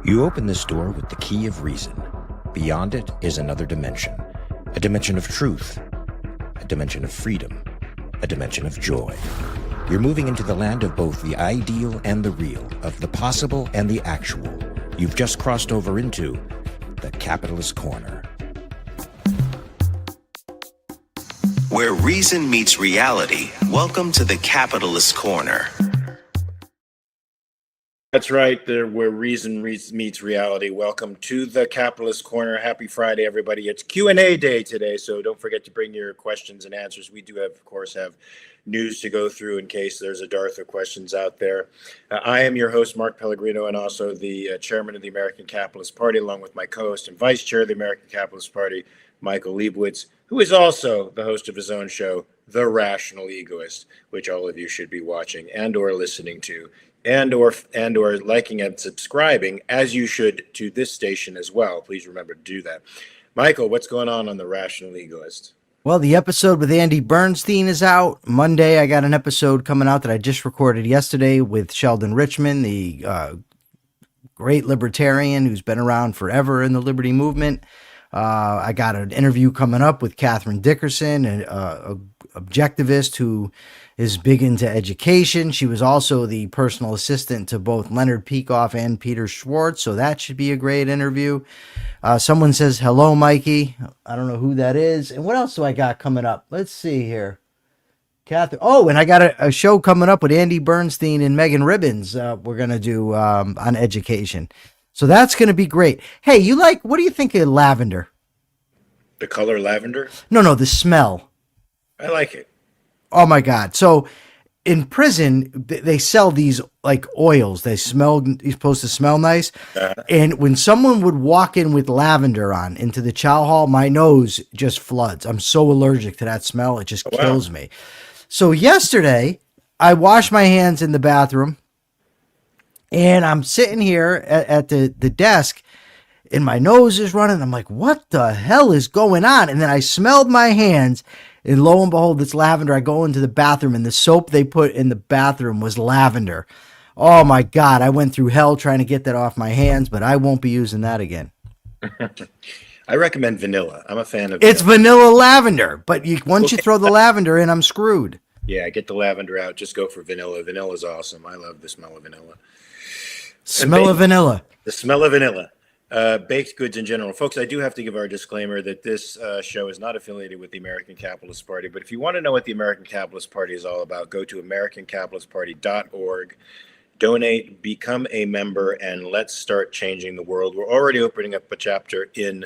You open this door with the key of reason. Beyond it is another dimension. A dimension of truth. A dimension of freedom. A dimension of joy. You're moving into the land of both the ideal and the real, of the possible and the actual. You've just crossed over into the capitalist corner. Where reason meets reality, welcome to the capitalist corner. That's right, where reason meets reality. Welcome to the Capitalist Corner. Happy Friday, everybody. It's Q&A day today, so don't forget to bring your questions and answers. We do, of course, have news to go through in case there's a dearth of questions out there. I am your host, Mark Pellegrino, and also the chairman of the American Capitalist Party, along with my co-host and vice chair of the American Capitalist Party, Michael Liebowitz, who is also the host of his own show, The Rational Egoist, which all of you should be watching and or listening to. And or liking and subscribing, as you should, to this station as well. Please remember to do that. Michael, what's going on the Rational Egoist? Well, the episode with Andy Bernstein is out. Monday, I got an episode coming out that I just recorded yesterday with Sheldon Richman, the great libertarian who's been around forever in the liberty movement. I got an interview coming up with Catherine Dickerson, an objectivist who is big into education. She was also the personal assistant to both Leonard Peikoff and Peter Schwartz, so that should be a great interview. Someone says, hello, Mikey. I don't know who that is. And what else do I got coming up? Let's see here. Catherine. Oh, and I got a show coming up with Andy Bernstein and Megan Ribbons we're going to do on education. So that's going to be great. Hey, what do you think of lavender? The color lavender? No, the smell. I like it. Oh my God. So in prison, they sell these like oils. You're supposed to smell nice. And when someone would walk in with lavender on into the chow hall, my nose just floods. I'm so allergic to that smell. It just kills me. So yesterday I washed my hands in the bathroom and I'm sitting here at the desk and my nose is running. I'm like, what the hell is going on? And then I smelled my hands. And lo and behold, it's lavender. I go into the bathroom and the soap they put in the bathroom was lavender. Oh my God. I went through hell trying to get that off my hands, but I won't be using that again. I recommend vanilla. I'm a fan of It's vanilla lavender, but once you throw the lavender in, I'm screwed. Yeah, get the lavender out. Just go for vanilla. Vanilla's awesome. I love the smell of vanilla. Smell of vanilla. The smell of vanilla. Baked goods in general. Folks, I do have to give our disclaimer that this show is not affiliated with the American Capitalist Party, but if you want to know what the American Capitalist Party is all about, go to americancapitalistparty.org, donate, become a member, and let's start changing the world. We're already opening up a chapter in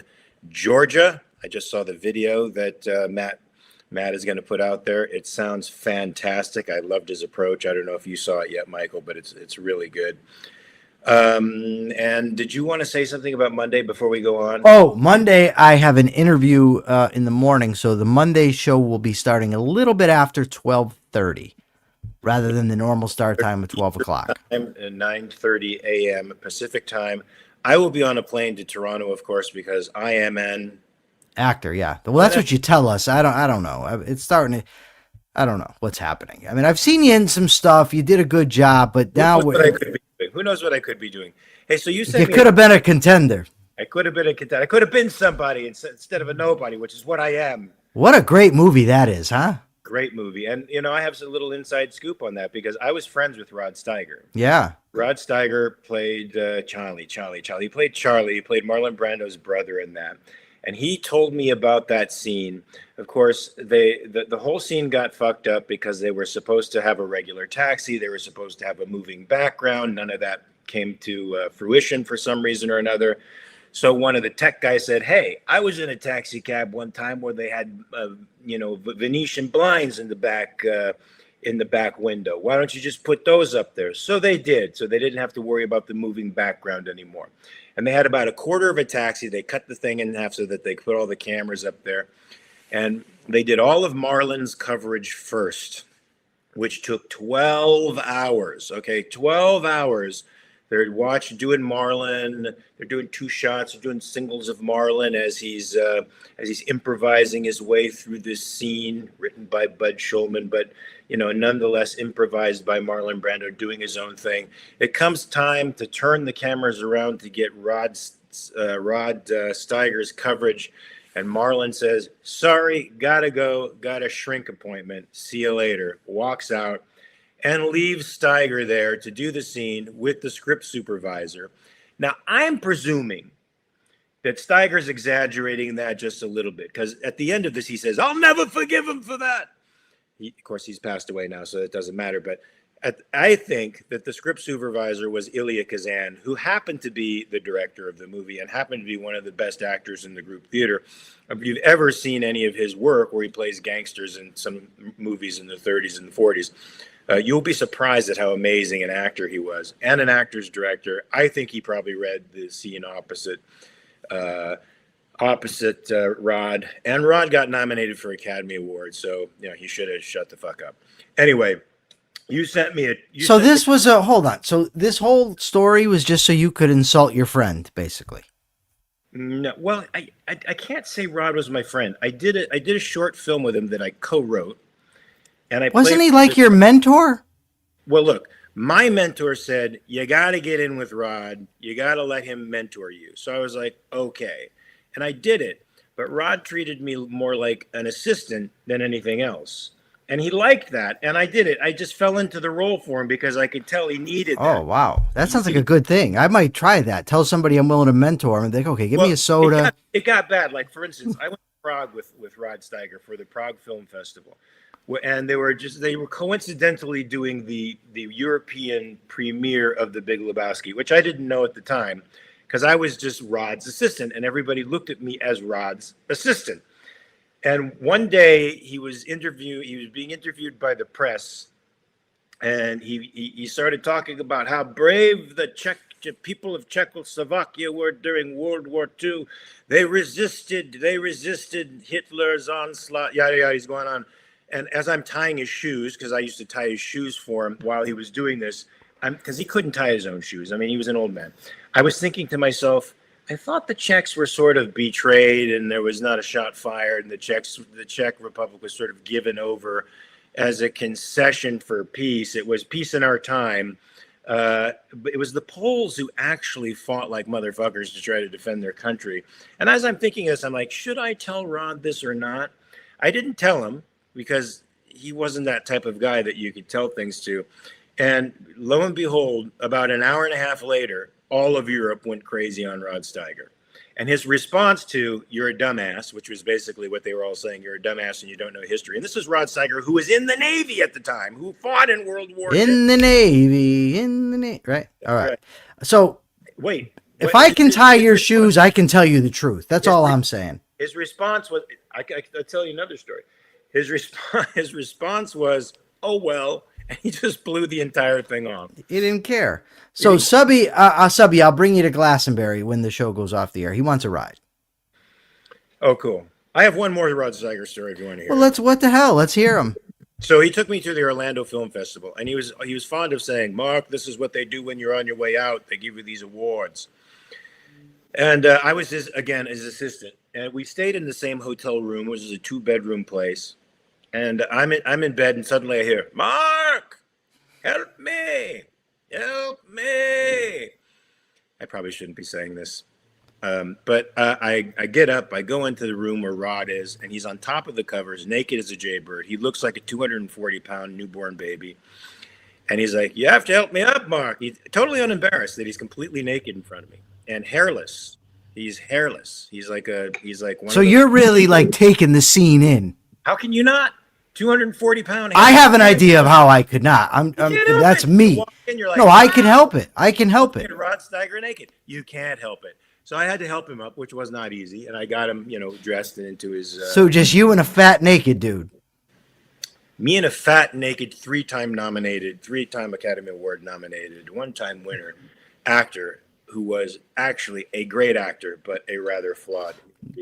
Georgia. I just saw the video that Matt is going to put out there. It sounds fantastic. I loved his approach. I don't know if you saw it yet, Michael, but it's really good. And did you want to say something about Monday before we go on? Oh, Monday, I have an interview in the morning. So the Monday show will be starting a little bit after 12:30 rather than the normal start time of 12 o'clock. 9:30 a.m. Pacific time. I will be on a plane to Toronto, of course, because I am an actor. Yeah. Well, that's what you tell us. I don't know. It's starting to, I don't know what's happening. I mean, I've seen you in some stuff. You did a good job, but now who knows what I could be doing? Hey, so you said you could have been a contender. I could have been a contender. I could have been somebody instead of a nobody, which is what I am. What a great movie that is, huh? Great movie. And, I have a little inside scoop on that because I was friends with Rod Steiger. Yeah. Rod Steiger played Charlie. He played Charlie. He played Marlon Brando's brother in that. And he told me about that scene. Of course, the whole scene got fucked up because they were supposed to have a regular taxi. They were supposed to have a moving background. None of that came to fruition for some reason or another. So one of the tech guys said, hey, I was in a taxi cab one time where they had, Venetian blinds in the back window. Why don't you just put those up there? So they did. So they didn't have to worry about the moving background anymore. And they had about a quarter of a taxi. They cut the thing in half so that they put all the cameras up there. And they did all of Marlon's coverage first, which took 12 hours. Okay, 12 hours. They're doing Marlon. They're doing two shots. They're doing singles of Marlon as he's improvising his way through this scene written by Bud Schulman, but nonetheless improvised by Marlon Brando doing his own thing. It comes time to turn the cameras around to get Rod Steiger's coverage, and Marlon says, "Sorry, gotta go. Got a shrink appointment. See you later." Walks out and leaves Steiger there to do the scene with the script supervisor. Now, I'm presuming that Steiger's exaggerating that just a little bit, because at the end of this, he says, "I'll never forgive him for that." Of course, he's passed away now, so it doesn't matter. But I think that the script supervisor was Ilya Kazan, who happened to be the director of the movie and happened to be one of the best actors in the group theater. If you've ever seen any of his work where he plays gangsters in some movies in the 30s and the 40s, you'll be surprised at how amazing an actor he was and an actor's director. I think he probably read the scene opposite Rod, and Rod got nominated for Academy Awards, so he should have shut the fuck up. Anyway, you sent me hold on. So this whole story was just so you could insult your friend, basically. No, well, I can't say Rod was my friend. I did a short film with him that I co-wrote. And wasn't he like your mentor? Well, look, my mentor said, you got to get in with Rod. You got to let him mentor you. So I was like, okay. And I did it. But Rod treated me more like an assistant than anything else. And he liked that. And I did it. I just fell into the role for him because I could tell he needed that. Oh, wow. That sounds like a good thing. I might try that. Tell somebody I'm willing to mentor him and think, okay, give me a soda. It got bad. Like, for instance, I went to Prague with Rod Steiger for the Prague Film Festival. And they were coincidentally doing the European premiere of The Big Lebowski, which I didn't know at the time because I was just Rod's assistant and everybody looked at me as Rod's assistant. And one day he was being interviewed by the press, and he started talking about how brave the people of Czechoslovakia were during World War II. They resisted Hitler's onslaught. Yada yada. He's going on. And as I'm tying his shoes, because I used to tie his shoes for him while he was doing this, because he couldn't tie his own shoes. I mean, he was an old man. I was thinking to myself, I thought the Czechs were sort of betrayed and there was not a shot fired, and the Czech Republic was sort of given over as a concession for peace. It was peace in our time. But it was the Poles who actually fought like motherfuckers to try to defend their country. And as I'm thinking this, I'm like, should I tell Rod this or not? I didn't tell him, because he wasn't that type of guy that you could tell things to. And lo and behold, about an hour and a half later, all of Europe went crazy on Rod Steiger. And his response to, "You're a dumbass," which was basically what they were all saying, "You're a dumbass and you don't know history." And this is Rod Steiger, who was in the Navy at the time, who fought in World War II. In the Navy, right? All right. So if I can tie your shoes, I can tell you the truth. That's all I'm saying. His response was, I'll tell you another story. His response was, "Oh, well," and he just blew the entire thing off. He didn't care. So Subby, I'll bring you to Glastonbury when the show goes off the air. He wants a ride. Oh, cool. I have one more Rod Steiger story if you want to hear. Well, what the hell? Let's hear him. So he took me to the Orlando Film Festival, and he was fond of saying, "Mark, this is what they do when you're on your way out. They give you these awards." And I was his assistant, and we stayed in the same hotel room, which is a 2-bedroom place. And I'm in bed, and suddenly I hear, "Mark, help me, help me." I probably shouldn't be saying this, but I get up, I go into the room where Rod is, and he's on top of the covers, naked as a jaybird. He looks like a 240-pound newborn baby, and he's like, "You have to help me up, Mark." He's totally unembarrassed that he's completely naked in front of me and hairless. He's hairless. He's like one. So you're really like taking the scene in. How can you not? 240-pound. I have an idea of how I could not. That's me. Like, no, I can help it. I can help it. Rod Steiger naked. You can't help it. So I had to help him up, which was not easy, and I got him, dressed and into his. So just you and a fat naked dude. Me and a fat naked, 3-time Academy Award nominated, 1-time winner actor who was actually a great actor, but a rather flawed.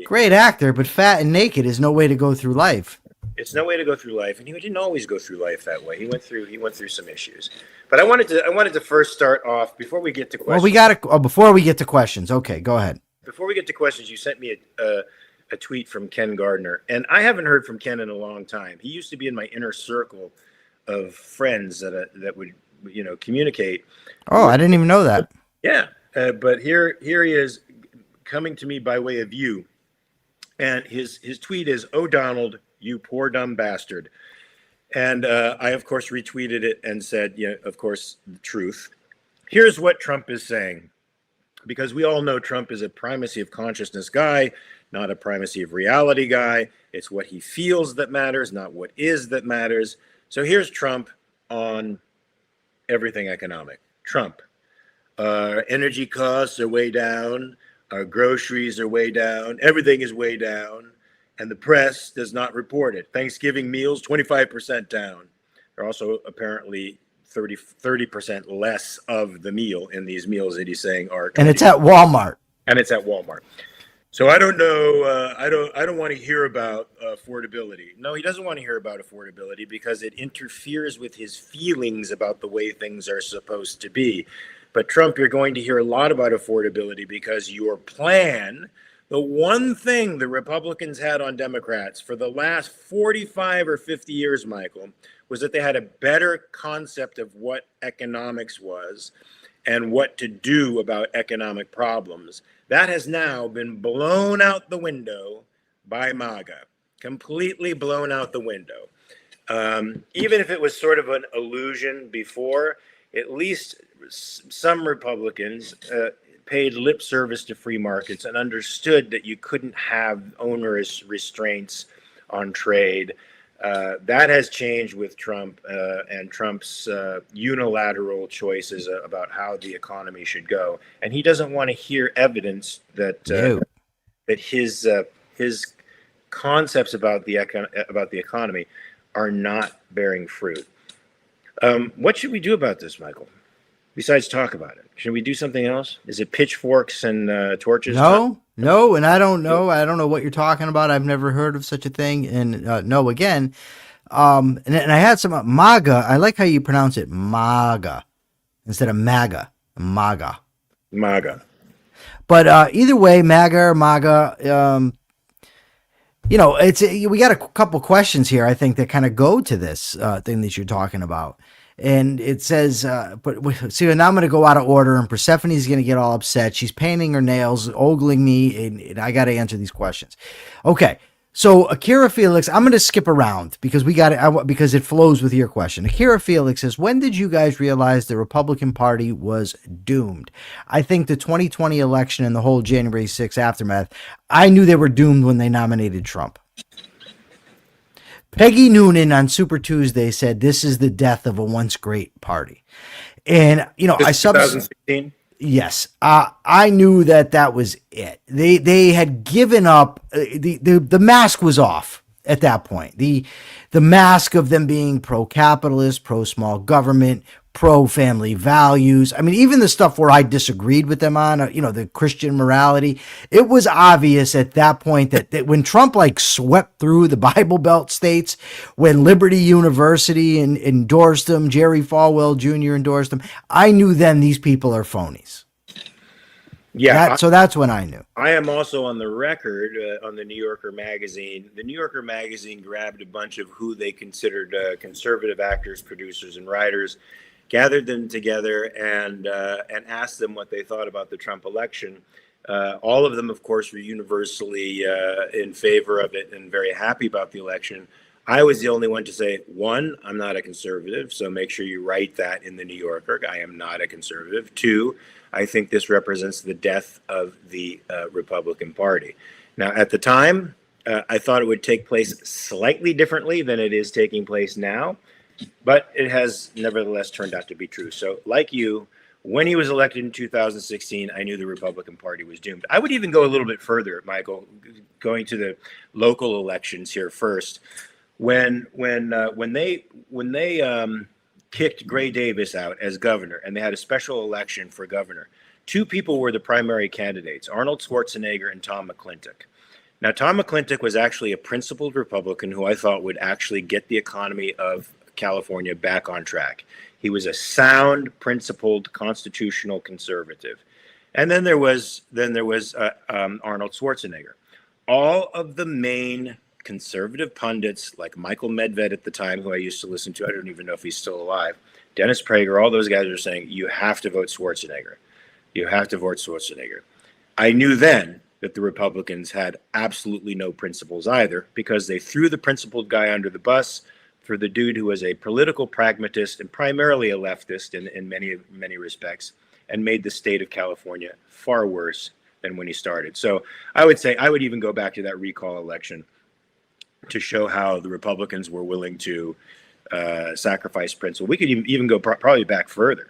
Great actor, but fat and naked is no way to go through life. It's no way to go through life, and he didn't always go through life that way. He went through some issues. But I wanted to first start off before we get to questions. Well, we got to before we get to questions. Okay, go ahead. Before we get to questions, you sent me a tweet from Ken Gardner, and I haven't heard from Ken in a long time. He used to be in my inner circle of friends that would communicate. Oh, I didn't even know that. Yeah, but here he is coming to me by way of you, and his tweet is, "Oh Donald, you poor dumb bastard," and I of course retweeted it and said, yeah, of course the truth. Here's what Trump is saying, because we all know Trump is a primacy of consciousness guy, not a primacy of reality guy. It's what he feels that matters, not what is that matters. So here's Trump on everything economic. Trump, our energy costs are way down, our groceries are way down, everything is way down, and the press does not report it. Thanksgiving meals, 25% down. They're also apparently 30% less of the meal in these meals that he's saying are 20%. And it's at Walmart. And it's at Walmart. So I don't know. I don't want to hear about affordability. No, he doesn't want to hear about affordability because it interferes with his feelings about the way things are supposed to be. But Trump, you're going to hear a lot about affordability because your plan, the one thing the Republicans had on Democrats for the last 45 or 50 years, Michael, was that they had a better concept of what economics was and what to do about economic problems. That has now been blown out the window by MAGA, completely blown out the window. Even if it was sort of an illusion before, at least some Republicans paid lip service to free markets and understood that you couldn't have onerous restraints on trade. That has changed with Trump and Trump's unilateral choices about how the economy should go, and he doesn't want to hear evidence that that his concepts about the economy are not bearing fruit. What should we do about this, Michael? Besides talk about it, should we do something else? Is it pitchforks and torches? No, and I don't know. I don't know what you're talking about. I've never heard of such a thing. And no, again, and I had some MAGA. I like how you pronounce it, MAGA, instead of MAGA. MAGA. But either way, MAGA or MAGA, we got a couple questions here, I think, that kind of go to this thing that you're talking about. And it says, see, now I'm going to go out of order, and Persephone's going to get all upset. She's painting her nails, ogling me, and I got to answer these questions. Okay, so Akira Felix, I'm going to skip around because because it flows with your question. Akira Felix says, when did you guys realize the Republican Party was doomed? I think the 2020 election and the whole January 6th aftermath, I knew they were doomed when they nominated Trump. Peggy Noonan on Super Tuesday said, this is the death of a once great party. And, I 2016. Yes. I knew that was it. They had given up. The mask was off at that point. The mask of them being pro-capitalist, pro-small government, pro-family values. I mean, even the stuff where I disagreed with them on, the Christian morality, it was obvious at that point that when Trump swept through the Bible Belt states, when Liberty University endorsed them, Jerry Falwell Jr. endorsed them, I knew then these people are phonies. Yeah. So that's when I knew. I am also on the record on the New Yorker magazine. The New Yorker magazine grabbed a bunch of who they considered conservative actors, producers, and writers, gathered them together and asked them what they thought about the Trump election. All of them, of course, were universally in favor of it and very happy about the election. I was the only one to say, one, I'm not a conservative, so make sure you write that in the New Yorker. I am not a conservative. Two, I think this represents the death of the Republican Party. Now, at the time, I thought it would take place slightly differently than it is taking place now, but it has nevertheless turned out to be true. So like you, when he was elected in 2016, I knew the Republican Party was doomed. I would even go a little bit further, Michael, going to the local elections here first. When they kicked Gray Davis out as governor and they had a special election for governor, two people were the primary candidates, Arnold Schwarzenegger and Tom McClintock. Now, Tom McClintock was actually a principled Republican who I thought would actually get the economy of California back on track. He was a sound, principled, constitutional conservative. And then there was Arnold Schwarzenegger. All of the main conservative pundits, like Michael Medved at the time, who I used to listen to, I don't even know if he's still alive, Dennis Prager, all those guys are saying, you have to vote Schwarzenegger. You have to vote Schwarzenegger. I knew then that the Republicans had absolutely no principles either, because they threw the principled guy under the bus for the dude who was a political pragmatist and primarily a leftist in many respects, and made the state of California far worse than when he started. So I would say I would even go back to that recall election to show how the Republicans were willing to sacrifice principle. We could even go probably back further.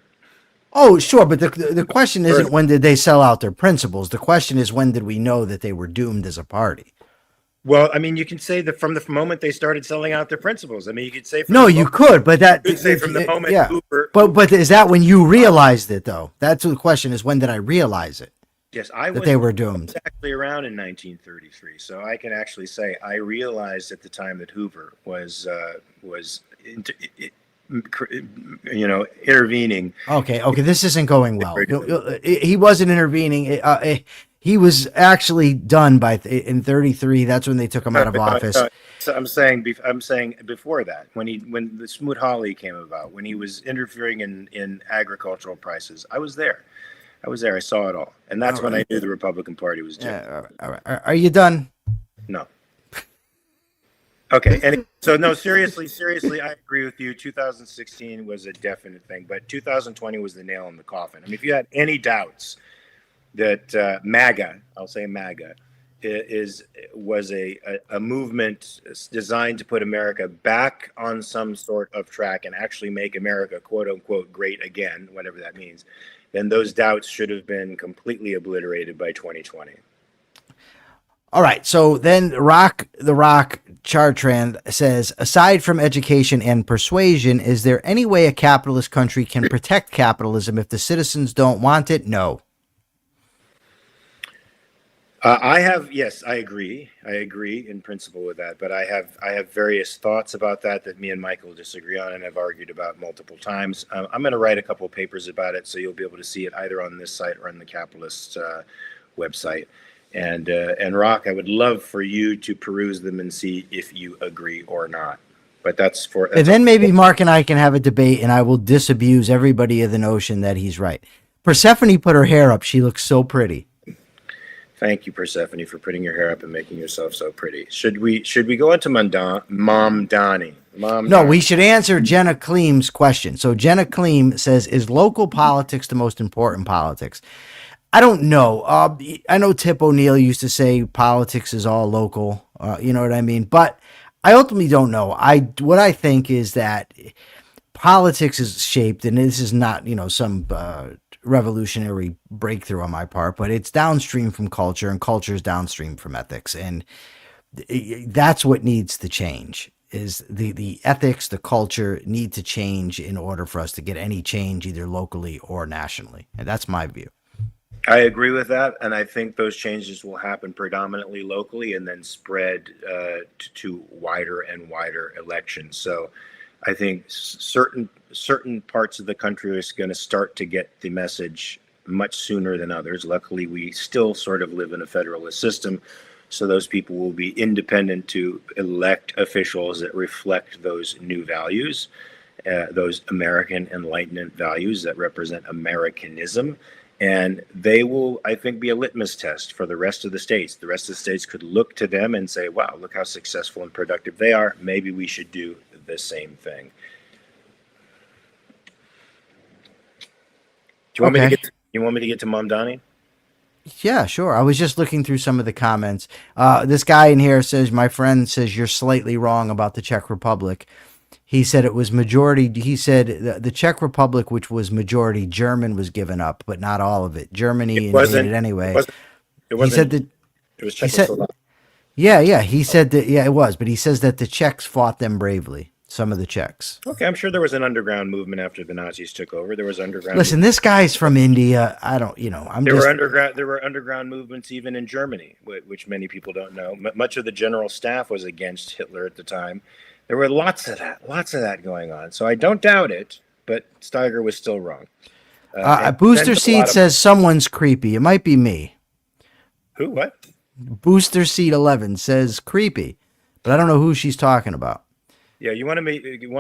Oh, sure, but the question isn't when did they sell out their principles. The question is, when did we know that they were doomed as a party? Well, I mean, you can say that from the moment they started selling out their principles. I mean, you could say from you could, but that you could say from the moment. Yeah, Hoover, but is that when you realized it though? That's the question: is when did I realize it? Yes, that they were doomed. I was actually around in 1933, so I can actually say I realized at the time that Hoover was intervening. Okay, this isn't going well. He wasn't intervening. He was actually done in 33. That's when they took him out of office. So I'm saying before that, when the Smoot-Hawley came about, when he was interfering in agricultural prices, I was there. I saw it all, and that's when I knew the Republican Party was doomed. All right. Are you done? No. Okay, and so no, seriously, I agree with you. 2016 was a definite thing, but 2020 was the nail in the coffin. I mean, if you had any doubts that MAGA, I'll say MAGA, was a movement designed to put America back on some sort of track and actually make America, quote unquote, great again, whatever that means, then those doubts should have been completely obliterated by 2020. All right. So then the Rock Chartrand says, aside from education and persuasion, is there any way a capitalist country can protect capitalism if the citizens don't want it? No. Yes, I agree. I agree in principle with that, but I have various thoughts about that me and Michael disagree on and have argued about multiple times. I'm going to write a couple of papers about it, so you'll be able to see it either on this site or on the Capitalist website. And Rock, I would love for you to peruse them and see if you agree or not. But and then maybe Mark and I can have a debate, and I will disabuse everybody of the notion that he's right. Persephone put her hair up. She looks so pretty. Thank you, Persephone, for putting your hair up and making yourself so pretty. Should we go into Mamdani? No, we should answer Jenna Kleem's question. So Jenna Kleem says, is local politics the most important politics? I don't know. I know Tip O'Neill used to say politics is all local. You know what I mean? But I ultimately don't know. What I think is that politics is shaped, and this is not, some revolutionary breakthrough on my part, but it's downstream from culture, and culture is downstream from ethics. And that's what needs to change. Is the ethics, the culture need to change in order for us to get any change either locally or nationally. And that's my view. I agree with that, and I think those changes will happen predominantly locally and then spread to wider and wider elections. So I think certain parts of the country are going to start to get the message much sooner than others. Luckily, we still sort of live in a federalist system, so those people will be independent to elect officials that reflect those new values, those American Enlightenment values that represent Americanism. And they will, I think, be a litmus test for the rest of the states. The rest of the states could look to them and say, wow, look how successful and productive they are. Maybe we should do the same thing. Do you want me to get to Mamdani? Yeah, sure. I was just looking through some of the comments. This guy in here says, my friend says you're slightly wrong about the Czech Republic. He said it was majority. He said the Czech Republic, which was majority German, was given up, but not all of it. Germany invaded anyway. It wasn't. He said that it was Czechoslovakia. Yeah. He said that. Yeah, it was. But he says that the Czechs fought them bravely. some of the Czechs. Okay, I'm sure there was an underground movement after the Nazis took over. There was underground. Listen, this guy's from India. I don't, you know, There were underground movements even in Germany, which many people don't know. Much of the general staff was against Hitler at the time. There were lots of that going on. So I don't doubt it, but Steiger was still wrong. Booster Seat says someone's creepy. It might be me. Who? What? Booster Seat 11 says creepy, but I don't know who she's talking about. Yeah, you want to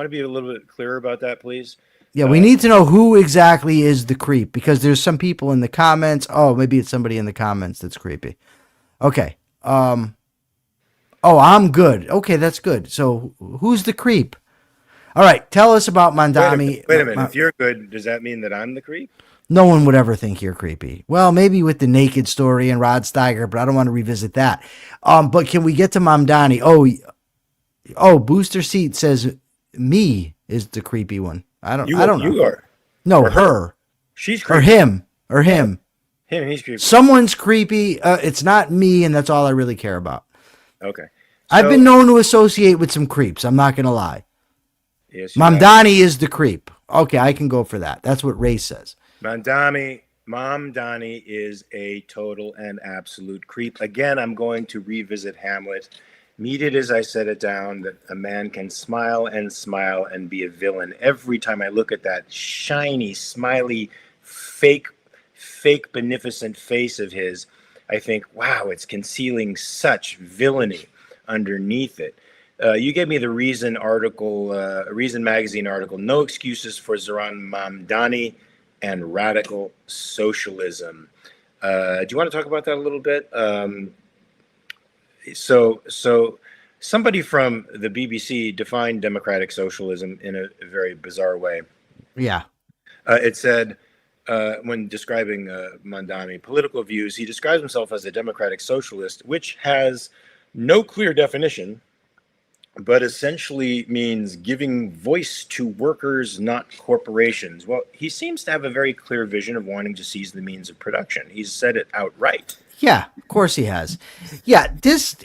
be a little bit clearer about that, please? Yeah, we need to know who exactly is the creep, because there's some people in the comments. Oh, maybe it's somebody in the comments that's creepy. Okay. Oh, I'm good. Okay, that's good. So who's the creep? All right, tell us about Mamdani. Wait a minute. If you're good, does that mean that I'm the creep? No one would ever think you're creepy. Well, maybe with the naked story and Rod Steiger, but I don't want to revisit that. But can we get to Mamdani? Oh, Booster Seat says me is the creepy one. I don't know. You are. No, her. She's creepy. Or him. Him, he's creepy. Someone's creepy. It's not me, and that's all I really care about. Okay. I've been known to associate with some creeps. I'm not going to lie. Yes, Mamdani is the creep. Okay, I can go for that. That's what Ray says. Mamdani is a total and absolute creep. Again, I'm going to revisit Hamlet. Meet it as I set it down, that a man can smile and be a villain. Every time I look at that shiny, smiley, fake, beneficent face of his, I think, wow, it's concealing such villainy underneath it. You gave me the Reason article, Reason magazine article, No Excuses for Zoran Mamdani and Radical Socialism. Do you want to talk about that a little bit? So somebody from the BBC defined democratic socialism in a very bizarre way. Yeah. It said, when describing Mamdani political views, he describes himself as a democratic socialist, which has no clear definition, but essentially means giving voice to workers, not corporations. Well, he seems to have a very clear vision of wanting to seize the means of production. He's said it outright. Yeah, of course he has. Yeah, this,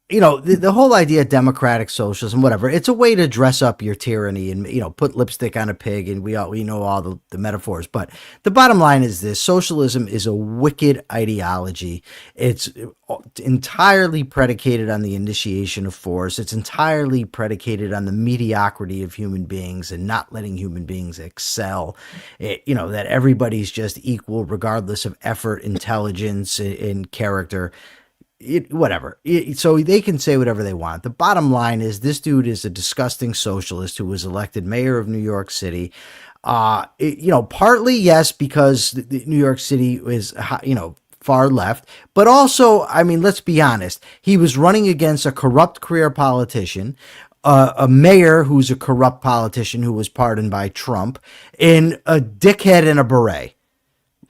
you know, the whole idea of democratic socialism, whatever, it's a way to dress up your tyranny and, you know, put lipstick on a pig, and we know all the metaphors. But the bottom line is this: socialism is a wicked ideology. It's entirely predicated on the initiation of force. It's entirely predicated on the mediocrity of human beings and not letting human beings excel. That everybody's just equal regardless of effort, intelligence, and character. So they can say whatever they want. The bottom line is this dude is a disgusting socialist who was elected mayor of New York City. Partly, yes, because New York City is, far left, but also, I mean, let's be honest. He was running against a corrupt career politician, a mayor who's a corrupt politician who was pardoned by Trump, and a dickhead in a beret.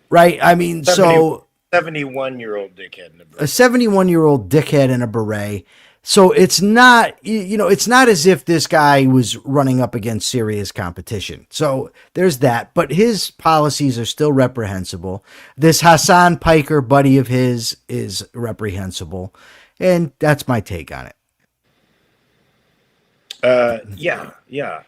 Right? I mean, 71-year-old dickhead in a beret. A 71-year-old dickhead in a beret. So it's not, it's not as if this guy was running up against serious competition. So there's that. But his policies are still reprehensible. This Hassan Piker buddy of his is reprehensible. And that's my take on it. Yeah.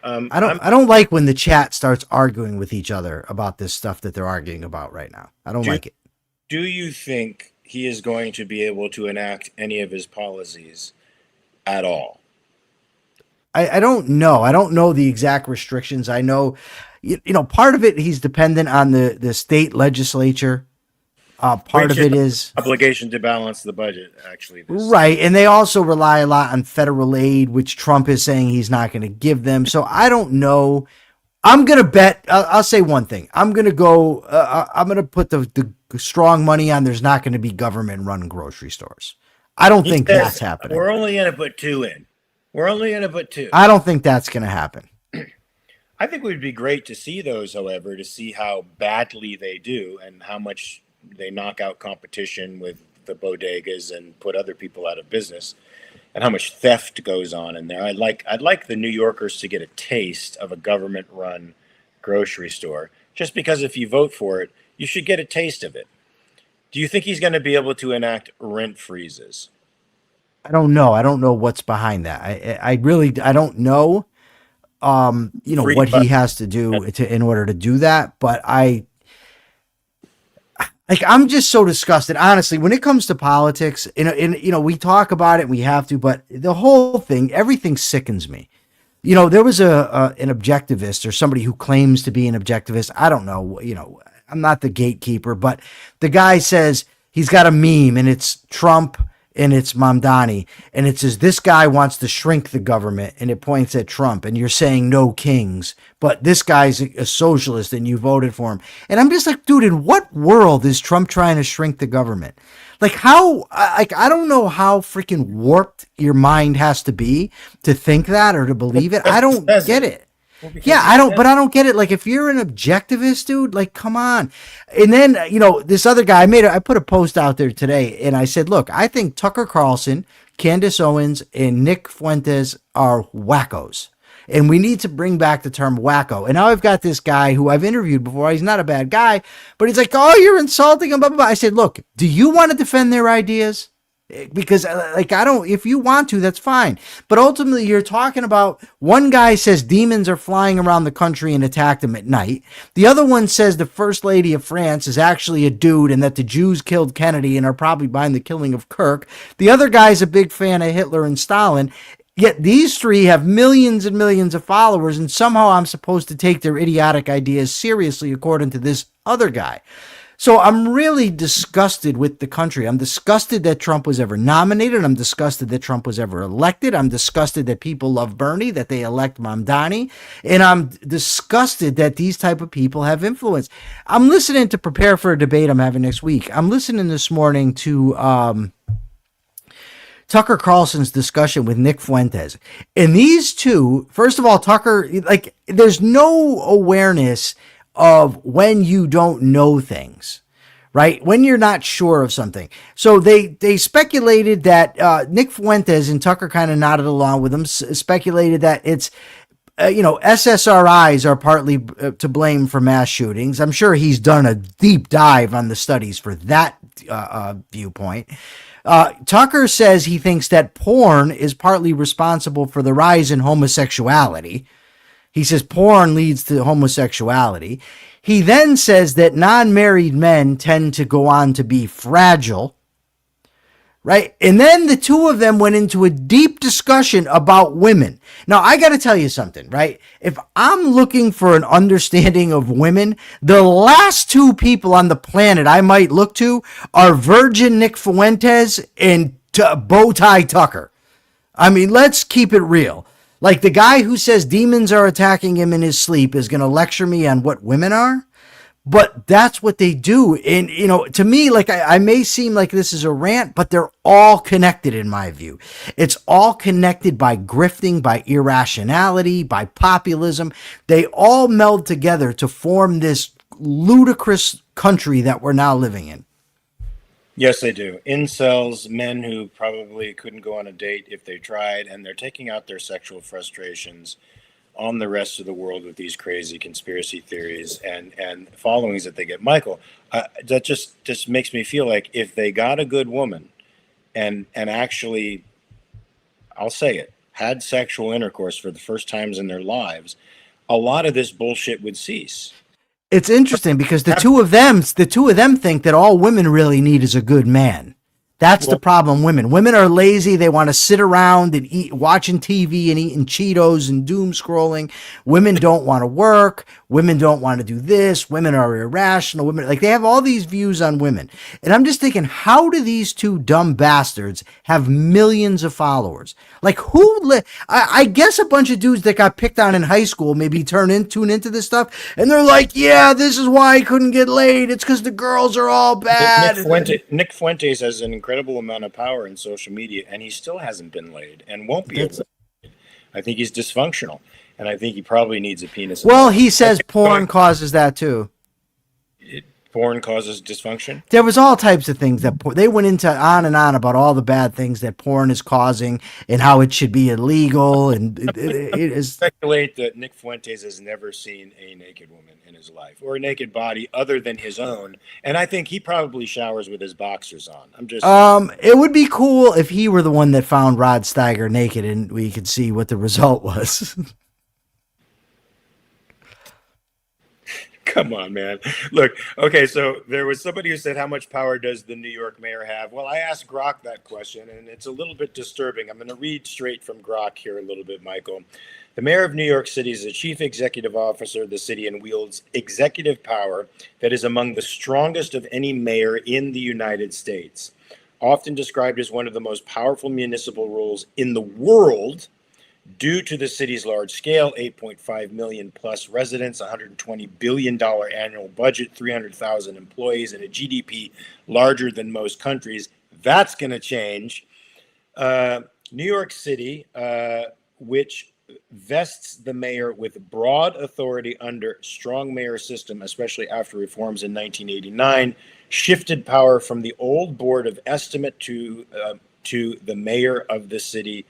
I don't like when the chat starts arguing with each other about this stuff that they're arguing about right now. I don't like it. Do you think he is going to be able to enact any of his policies at all? I don't know. I don't know the exact restrictions. I know, part of it, he's dependent on the state legislature. Part of it is obligation to balance the budget, actually. Right. And they also rely a lot on federal aid, which Trump is saying he's not going to give them. So I don't know. I'm going to bet. I'll say one thing. I'm going to go. I'm going to put the strong money on there's not going to be government run grocery stores. I don't think that's happening. We're only going to put two in. I don't think that's going to happen. I think it would be great to see those, however, to see how badly they do and how much they knock out competition with the bodegas and put other people out of business, and how much theft goes on in there. I'd like the New Yorkers to get a taste of a government-run grocery store, just because if you vote for it, you should get a taste of it. Do you think he's going to be able to enact rent freezes? I don't know. I don't know what's behind that. I really don't know. Free what buck. he has to do in order to do that. But I'm just so disgusted, honestly, when it comes to politics. We talk about it, and we have to, but the whole thing, everything sickens me. There was an objectivist, or somebody who claims to be an objectivist. I don't know. I'm not the gatekeeper, but the guy says he's got a meme, and it's Trump and it's Mamdani, and it says this guy wants to shrink the government, and it points at Trump, and you're saying no kings, but this guy's a socialist and you voted for him. And I'm just like, dude, in what world is Trump trying to shrink the government? Like, how, I don't know how freaking warped your mind has to be to think that or to believe it. I don't get it. Yeah, I don't get it. Like, if you're an objectivist, dude, like, come on. And then, this other guy, I put a post out there today, and I said, look, I think Tucker Carlson, Candace Owens, and Nick Fuentes are wackos. And we need to bring back the term wacko. And now I've got this guy who I've interviewed before. He's not a bad guy, but he's like, oh, you're insulting him, blah, blah, blah. I said, look, do you want to defend their ideas? Because if you want to, that's fine. But ultimately, you're talking about, one guy says demons are flying around the country and attacked him at night. The other one says the First Lady of France is actually a dude and that the Jews killed Kennedy and are probably behind the killing of Kirk. The other guy's a big fan of Hitler and Stalin. Yet these three have millions and millions of followers, and somehow I'm supposed to take their idiotic ideas seriously, according to this other guy. So I'm really disgusted with the country. I'm disgusted that Trump was ever nominated. I'm disgusted that Trump was ever elected. I'm disgusted that people love Bernie, that they elect Mamdani. And I'm disgusted that these type of people have influence. I'm listening to prepare for a debate I'm having next week. I'm listening this morning to Tucker Carlson's discussion with Nick Fuentes. And these two, first of all, Tucker, like, there's no awareness of when you don't know things, right? When you're not sure of something. So they speculated that Nick Fuentes, and Tucker kind of nodded along with them, speculated that it's, SSRIs are partly to blame for mass shootings. I'm sure he's done a deep dive on the studies for that viewpoint. Tucker says he thinks that porn is partly responsible for the rise in homosexuality. He says porn leads to homosexuality. He then says that non-married men tend to go on to be fragile, right? And then the two of them went into a deep discussion about women. Now, I got to tell you something, right? If I'm looking for an understanding of women, the last two people on the planet I might look to are Virgin Nick Fuentes and Bowtie Tucker. I mean, let's keep it real. Like, the guy who says demons are attacking him in his sleep is going to lecture me on what women are. But that's what they do. And, to me, like, I may seem like this is a rant, but they're all connected in my view. It's all connected by grifting, by irrationality, by populism. They all meld together to form this ludicrous country that we're now living in. Yes, they do. Incels, men who probably couldn't go on a date if they tried, and they're taking out their sexual frustrations on the rest of the world with these crazy conspiracy theories and followings that they get. Michael, that just makes me feel like if they got a good woman and actually, I'll say it, had sexual intercourse for the first times in their lives, a lot of this bullshit would cease. It's interesting because the two of them think that all women really need is a good man. That's the problem. Women are lazy. They want to sit around and eat, watching TV and eating Cheetos and doom scrolling. Women don't want to work. Women don't want to do this. Women are irrational. Women, like, they have all these views on women. And I'm just thinking, how do these two dumb bastards have millions of followers? Like, I guess a bunch of dudes that got picked on in high school maybe tune into this stuff, and they're like, yeah, this is why I couldn't get laid. It's because the girls are all bad. Nick Fuentes has an incredible amount of power in social media, and he still hasn't been laid and won't be able to. I think he's dysfunctional, and I think he probably needs a penis. Well, he says porn causes that too. Porn causes dysfunction? There was all types of things that they went into on and on about all the bad things that porn is causing and how it should be illegal. And it is speculate that Nick Fuentes has never seen a naked woman in his life or a naked body other than his own. And I think he probably showers with his boxers on. I'm just it would be cool if he were the one that found Rod Steiger naked and we could see what the result was. Come on, man. Look, okay, so there was somebody who said, how much power does the New York mayor have? Well, I asked Grok that question, and it's a little bit disturbing. I'm going to read straight from Grok here a little bit, Michael. The mayor of New York City is the chief executive officer of the city and wields executive power that is among the strongest of any mayor in the United States. Often described as one of the most powerful municipal roles in the world, due to the city's large scale, 8.5 million plus residents, $120 billion annual budget, 300,000 employees, and a GDP larger than most countries. That's going to change. New York City, which vests the mayor with broad authority under strong mayor system, especially after reforms in 1989, shifted power from the old board of estimate to the mayor of the city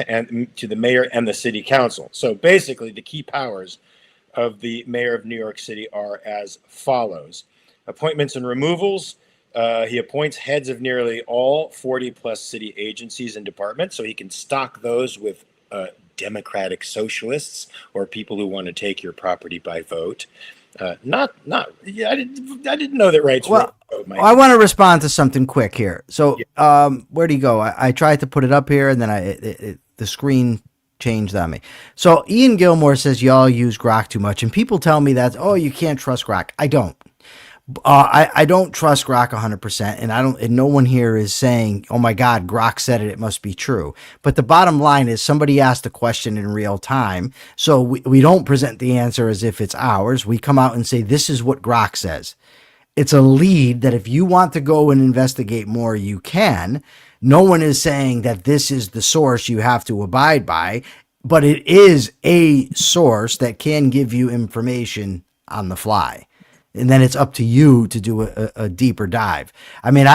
and to the mayor and the city council. So basically, the key powers of the mayor of New York City are as follows. Appointments and removals. He appoints heads of nearly all 40 plus city agencies and departments, so he can stock those with democratic socialists or people who want to take your property by vote. Yeah, I didn't know that rights Well, were. I want to respond to something quick here. So, where do you go? I tried to put it up here, and then the screen changed on me. So, Ian Gilmore says y'all use Grok too much, and people tell me that, oh, you can't trust Grok. I don't. I don't trust Grok 100%, and no one here is saying, oh my God, Grok said it, it must be true. But the bottom line is somebody asked a question in real time, so we don't present the answer as if it's ours. We come out and say, this is what Grok says. It's a lead that if you want to go and investigate more, you can. No one is saying that this is the source you have to abide by, but it is a source that can give you information on the fly. And then it's up to you to do a deeper dive. I mean,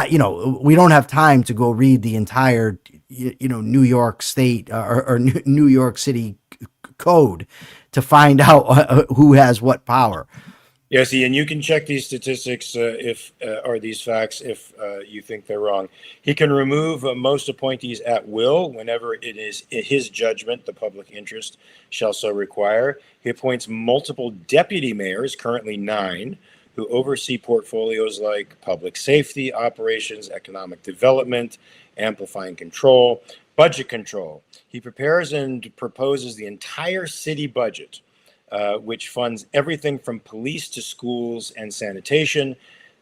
we don't have time to go read the entire, New York State or New York City code to find out who has what power. Yes, Ian, you can check these statistics or these facts if you think they're wrong. He can remove most appointees at will whenever it is his judgment the public interest shall so require. He appoints multiple deputy mayors, currently 9, who oversee portfolios like public safety, operations, economic development, amplifying control, budget control. He prepares and proposes the entire city budget, which funds everything from police to schools and sanitation.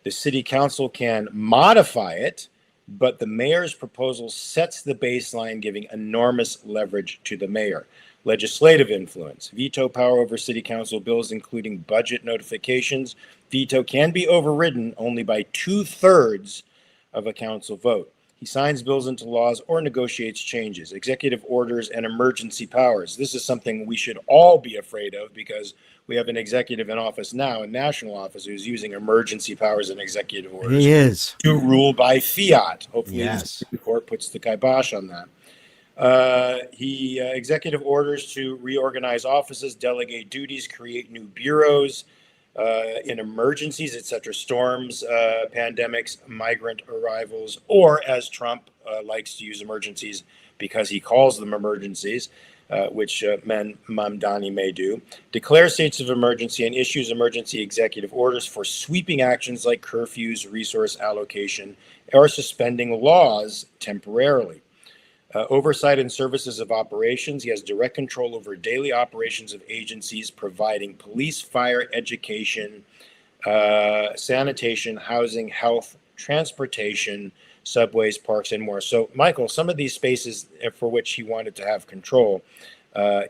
The city council can modify it, but the mayor's proposal sets the baseline, giving enormous leverage to the mayor. Legislative influence. Veto power over city council bills, including budget notifications. Veto can be overridden only by 2/3 of a council vote. He signs bills into laws or negotiates changes. Executive orders and emergency powers. This is something we should all be afraid of because we have an executive in office now, a national officer who's using emergency powers and executive orders. He is. To rule by fiat. Hopefully Yes. the Supreme Court puts the kibosh on that. He executive orders to reorganize offices, delegate duties, create new bureaus in emergencies, etc., storms, pandemics, migrant arrivals, or as Trump likes to use emergencies because he calls them emergencies, which Mamdani may do, declares states of emergency and issues emergency executive orders for sweeping actions like curfews, resource allocation, or suspending laws temporarily. Oversight and services of operations. He has direct control over daily operations of agencies providing police, fire, education, sanitation, housing, health, transportation, subways, parks, and more. So, Michael, some of these spaces for which he wanted to have control,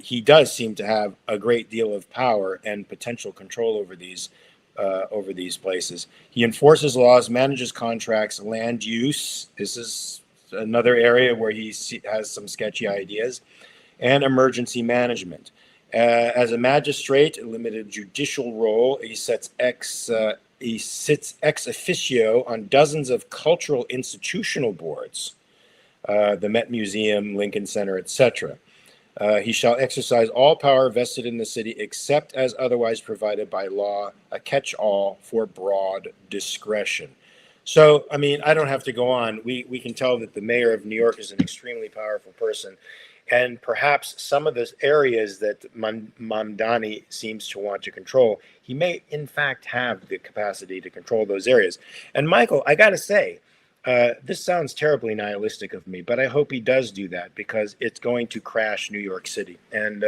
he does seem to have a great deal of power and potential control over these places. He enforces laws, manages contracts, land use. This is another area where he has some sketchy ideas, and emergency management. As a magistrate, a limited judicial role, he sits ex officio on dozens of cultural institutional boards, the Met Museum, Lincoln Center, etc. He shall exercise all power vested in the city except as otherwise provided by law, a catch-all for broad discretion. So, I mean, I don't have to go on. We can tell that the mayor of New York is an extremely powerful person. and perhaps some of those areas that Mamdani seems to want to control, he may in fact have the capacity to control those areas. And Michael, I got to say, this sounds terribly nihilistic of me, but I hope he does do that, because it's going to crash New York City, and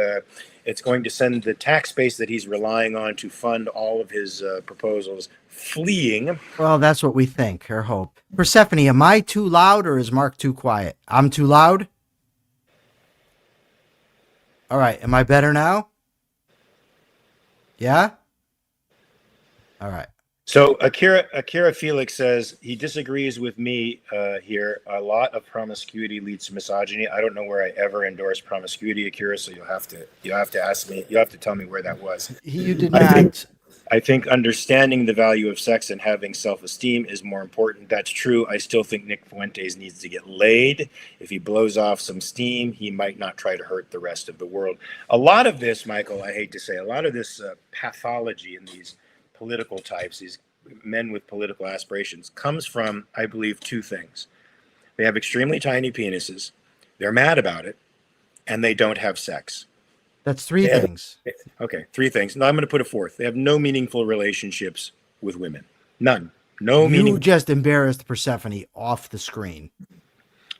it's going to send the tax base that he's relying on to fund all of his proposals fleeing. Well, that's what we think or hope. Persephone, am I too loud or is Mark too quiet? I'm too loud? All right. Am I better now? Yeah? All right. So Akira Felix says he disagrees with me here. A lot of promiscuity leads to misogyny. I don't know where I ever endorsed promiscuity, Akira. So you'll have to ask me. You have to tell me where that was. You did not. I think understanding the value of sex and having self-esteem is more important. That's true. I still think Nick Fuentes needs to get laid. If he blows off some steam, he might not try to hurt the rest of the world. A lot of this, Michael, I hate to say, a lot of this pathology in these political types, these men with political aspirations, comes from, I believe, two things. They have extremely tiny penises, they're mad about it, and they don't have sex. That's three things. Okay, three things. Now I'm going to put a fourth. They have no meaningful relationships with women. None. No meaning. You just embarrassed Persephone off the screen.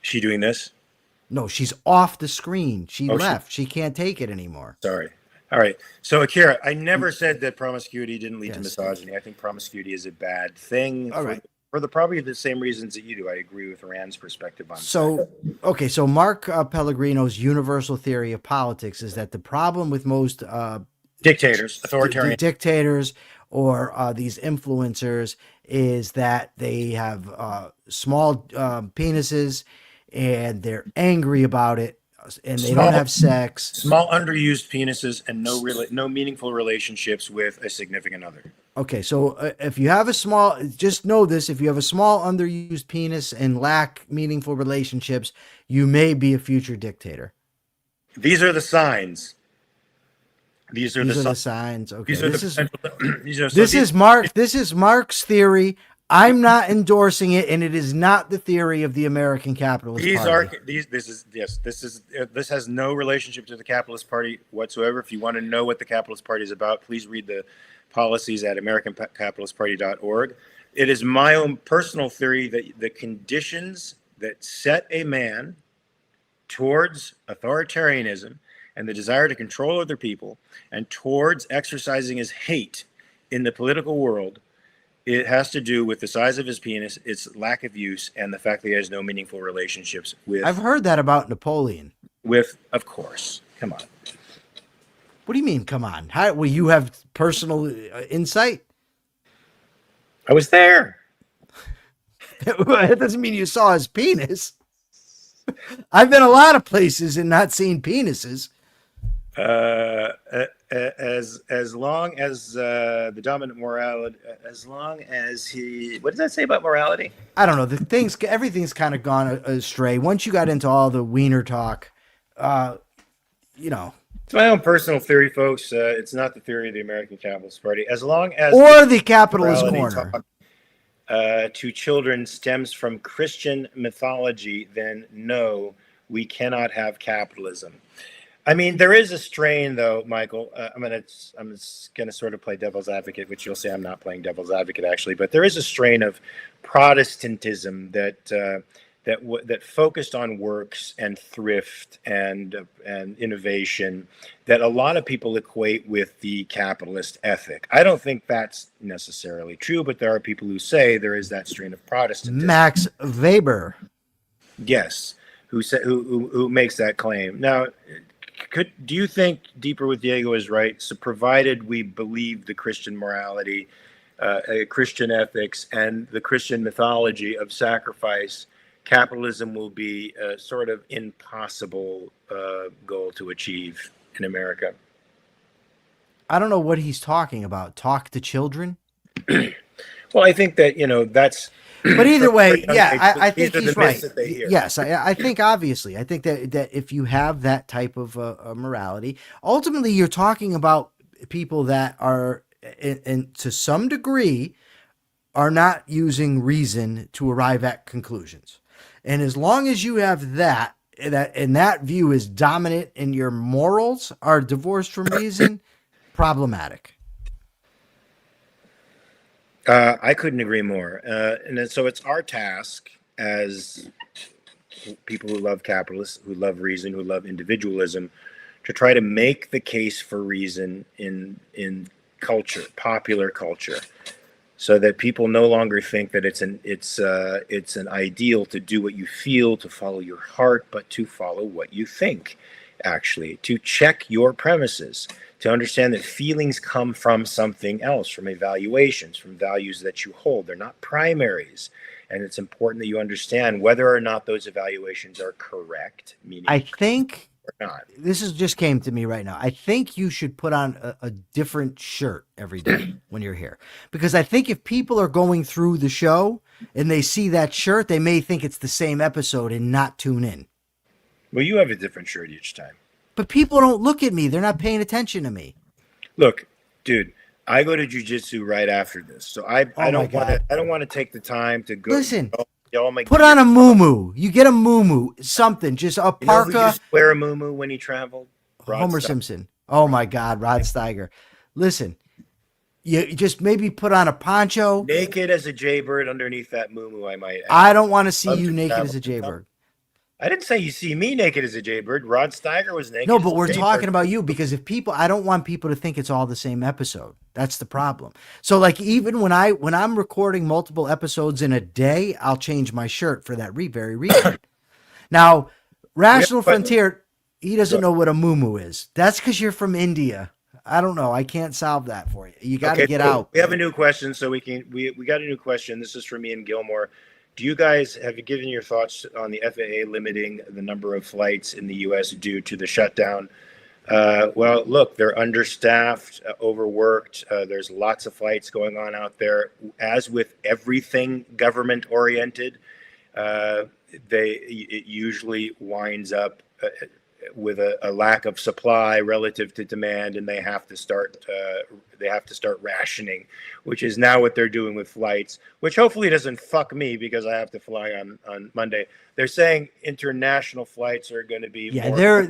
She doing this? No, she's off the screen. She left. She can't take it anymore. Sorry. All right. So, Akira, I never said that promiscuity didn't lead to misogyny. I think promiscuity is a bad thing. All right. For the probably the same reasons that you do. I agree with Rand's perspective on So, okay, so Mark Pellegrino's universal theory of politics is that the problem with most dictators, authoritarian dictators, or these influencers is that they have small penises and they're angry about it, and they don't have sex. Small underused penises and no meaningful relationships with a significant other. Okay, so if you have a small, just know this, if you have a small underused penis and lack meaningful relationships, you may be a future dictator. These are the signs. These are the signs. Okay. This is Mark's theory. I'm not endorsing it, and it is not the theory of the American Capitalist Party. This has no relationship to the Capitalist Party whatsoever. If you want to know what the Capitalist Party is about, please read the policies at AmericanCapitalistParty.org. It is my own personal theory that the conditions that set a man towards authoritarianism and the desire to control other people and towards exercising his hate in the political world, it has to do with the size of his penis, its lack of use, and the fact that he has no meaningful relationships with. I've heard that about Napoleon. Of course. Come on. What do you mean, come on? How, will you have personal insight? I was there. That doesn't mean you saw his penis. I've been a lot of places and not seen penises. As long as the dominant morality, as long as he, what does that say about morality? I don't know. Everything's kind of gone astray. Once you got into all the wiener talk, It's my own personal theory, folks. It's not the theory of the American Capitalist Party. As long as the capitalist corner to children stems from Christian mythology, then no, we cannot have capitalism. I mean, there is a strain, though, Michael. I'm gonna sort of play devil's advocate, which you'll say I'm not playing devil's advocate, actually. But there is a strain of Protestantism that focused on works and thrift and innovation that a lot of people equate with the capitalist ethic. I don't think that's necessarily true, but there are people who say there is that strain of Protestantism. Max Weber, yes, who makes that claim. Now, do you think Deeper with Diego is right? So provided we believe the Christian morality, Christian ethics, and the Christian mythology of sacrifice, capitalism will be a sort of impossible goal to achieve in America? I don't know what he's talking about. Talk to children? Well, I think that, that's... But either way, I think he's right. Yes, I think obviously. I think that if you have that type of morality, ultimately you're talking about people that are, and to some degree, are not using reason to arrive at conclusions. And as long as you have that, that view is dominant and your morals are divorced from reason, problematic. I couldn't agree more. And then, so it's our task as people who love capitalists, who love reason, who love individualism, to try to make the case for reason in culture, popular culture, so that people no longer think that it's an ideal to do what you feel, to follow your heart, but to follow what you think. Actually, to check your premises, to understand that feelings come from something else, from evaluations, from values that you hold. They're not primaries. And it's important that you understand whether or not those evaluations are correct, meaning I think or not. this is just came to me right now. I think you should put on a different shirt every day when you're here, because I think if people are going through the show and they see that shirt, they may think it's the same episode and not tune in. Well, you have a different shirt each time. But people don't look at me. They're not paying attention to me. Look, dude, I go to jujitsu right after this, so I don't want to take the time to go. Listen, all my put on a muumuu. You get a muumuu, something, just a You know who parka. used to wear a muumuu when he traveled? Rod Homer Steiger. Simpson. Oh my God, Rod Steiger. Listen, you just maybe put on a poncho. Naked as a jaybird underneath that muumuu, I might add. I don't want to see Love you to naked travel. as a jaybird. I didn't say you see me naked as a jaybird. Rod Steiger was naked. No, as but a we're jaybird. talking about you, because if people, I don't want people to think it's all the same episode. That's the problem. So like, even when I'm recording multiple episodes in a day, I'll change my shirt for that very reason. Now, Rational Frontier, he doesn't know what a muumuu is. That's because you're from India. I don't know. I can't solve that for you. You got to get out. We have a new question, so we got a new question. This is from Ian Gilmore. Do you guys have you given your thoughts on the FAA limiting the number of flights in the U.S. due to the shutdown? Well, look, they're understaffed, overworked. There's lots of flights going on out there. As with everything government oriented, it usually winds up with a lack of supply relative to demand, and they have to start rationing, which is now what they're doing with flights, which hopefully doesn't fuck me because I have to fly on Monday. They're saying international flights are going to be they're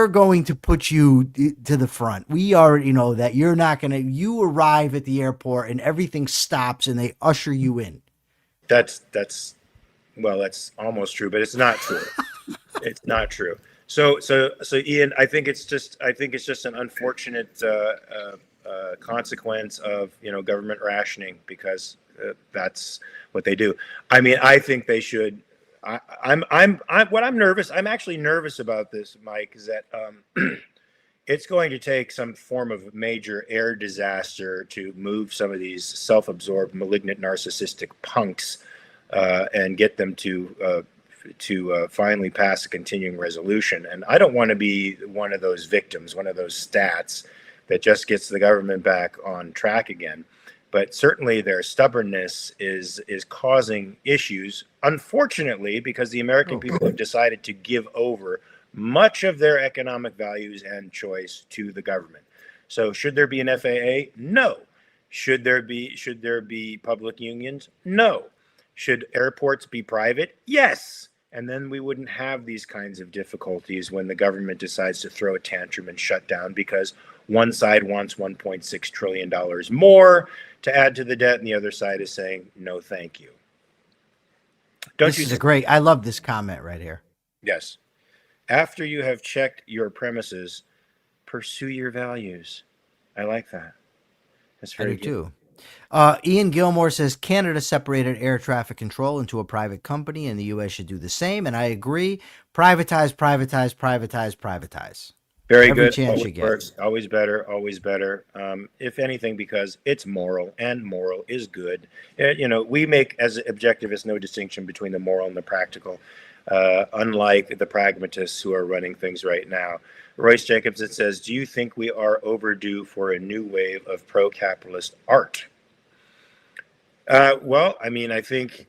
going to put you to the front. We already know that you're not going to. You arrive at the airport and everything stops and they usher you in. That's almost true, but it's not true. It's not true. So Ian, I think it's just an unfortunate consequence of government rationing, because that's what they do. I mean, I think they should. I'm actually nervous about this, Mike, is that it's going to take some form of major air disaster to move some of these self-absorbed, malignant, narcissistic punks and get them to finally pass a continuing resolution. And I don't want to be one of those victims, one of those stats that just gets the government back on track again. But certainly their stubbornness is causing issues, unfortunately, because the American people have decided to give over much of their economic values and choice to the government. So should there be an FAA? No. Should there be public unions? No. Should airports be private? Yes. And then we wouldn't have these kinds of difficulties when the government decides to throw a tantrum and shut down because one side wants $1.6 trillion more to add to the debt, and the other side is saying, no, thank you. I love this comment right here. Yes. After you have checked your premises, pursue your values. I like that. That's very good. Too. Ian Gilmore says Canada separated air traffic control into a private company, and the U.S. should do the same. And I agree. Privatize. Very Every good. Chance Always you get. works. Always better. Always better. If anything, because it's moral, and moral is good. We make, as objectivists, no distinction between the moral and the practical, unlike the pragmatists who are running things right now. Royce Jacobson says, do you think we are overdue for a new wave of pro-capitalist art? Well, I mean, I think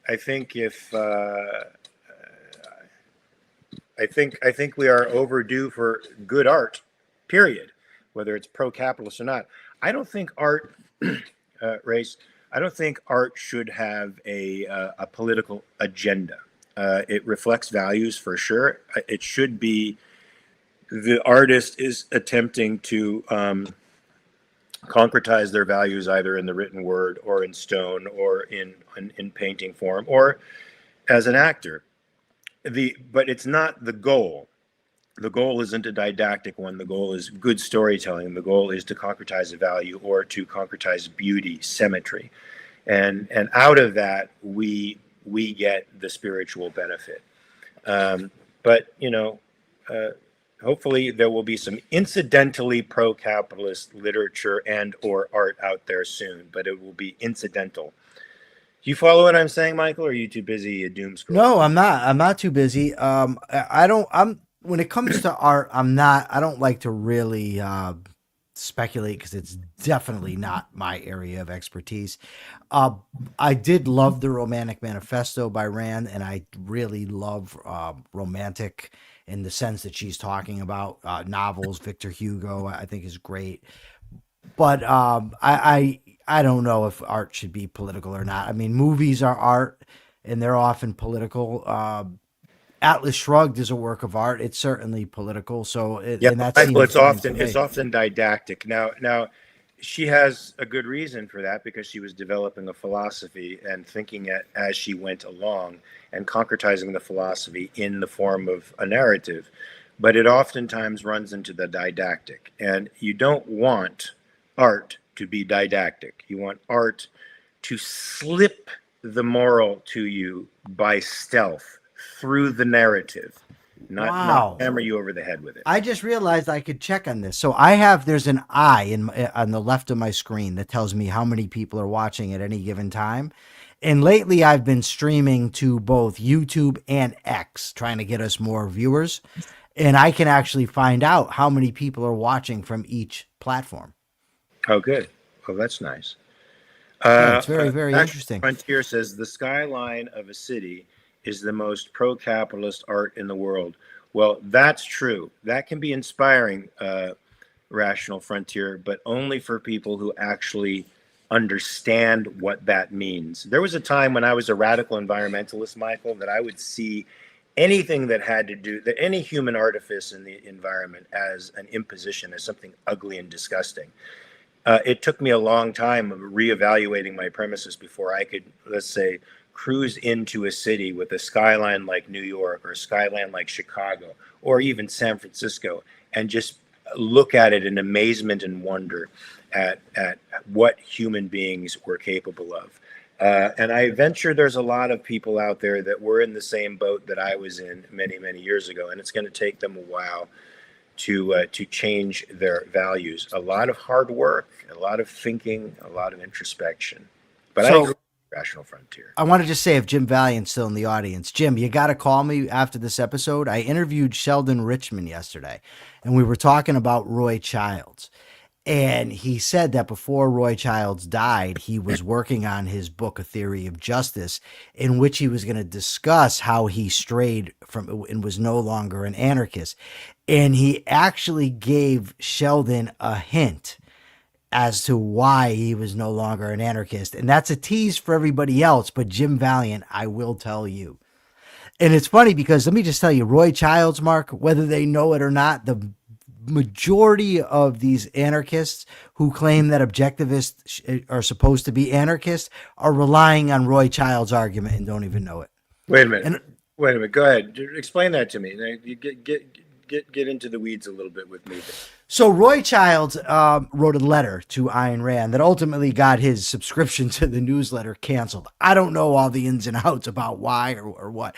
we are overdue for good art, period, whether it's pro-capitalist or not. I don't think art, Race, I don't think art should have a political agenda. It reflects values for sure. It should be the artist is attempting to concretize their values either in the written word or in stone or in painting form or as an actor. But it's not the goal. The goal isn't a didactic one. The goal is good storytelling. The goal is to concretize a value or to concretize beauty, symmetry, and out of that we get the spiritual benefit. But hopefully there will be some incidentally pro-capitalist literature and or art out there soon, but it will be incidental. Do you follow what I'm saying, Michael, or are you too busy doom scrolling? No, I'm not. I'm not too busy. When it comes to art, I don't like to really speculate because it's definitely not my area of expertise. I did love the Romantic Manifesto by Rand, and I really love romantic in the sense that she's talking about novels. Victor Hugo, I think, is great. But I don't know if art should be political or not. I mean, movies are art, and they're often political. Atlas Shrugged is a work of art. It's certainly political. So, and that's Michael, it's often didactic. Now, she has a good reason for that because she was developing a philosophy and thinking it as she went along and concretizing the philosophy in the form of a narrative. But it oftentimes runs into the didactic, and you don't want art to be didactic. You want art to slip the moral to you by stealth through the narrative, not hammer you over the head with it. I just realized I could check on this. So there's an eye on the left of my screen that tells me how many people are watching at any given time. And lately I've been streaming to both YouTube and X, trying to get us more viewers. And I can actually find out how many people are watching from each platform. Oh, good. Well, that's nice. Yeah, it's very, very interesting. Frontier says the skyline of a city is the most pro-capitalist art in the world. Well, that's true. That can be inspiring, Rational Frontier, but only for people who actually understand what that means. There was a time when I was a radical environmentalist, Michael, that I would see anything that had to do that any human artifice in the environment as an imposition, as something ugly and disgusting. It took me a long time of reevaluating my premises before I could, let's say, cruise into a city with a skyline like New York or a skyline like Chicago or even San Francisco and just look at it in amazement and wonder at what human beings were capable of. And I venture there's a lot of people out there that were in the same boat that I was in many, many years ago, and it's going to take them a while to change their values. A lot of hard work, a lot of thinking, a lot of introspection. But I agree with Rational Frontier. I want to just say, if Jim Valiant's still in the audience, Jim, you got to call me after this episode. I interviewed Sheldon Richman yesterday, and we were talking about Roy Childs. And he said that before Roy Childs died, he was working on his book, A Theory of Justice, in which he was going to discuss how he strayed from and was no longer an anarchist. And he actually gave Sheldon a hint as to why he was no longer an anarchist. And that's a tease for everybody else, but Jim Valiant, I will tell you. And it's funny because let me just tell you, Roy Childs, Mark, whether they know it or not, the majority of these anarchists who claim that objectivists are supposed to be anarchists are relying on Roy Childs' argument and don't even know it. Wait a minute. Go ahead. Explain that to me. You get into the weeds a little bit with me. So Roy Childs wrote a letter to Ayn Rand that ultimately got his subscription to the newsletter canceled. I don't know all the ins and outs about why or what.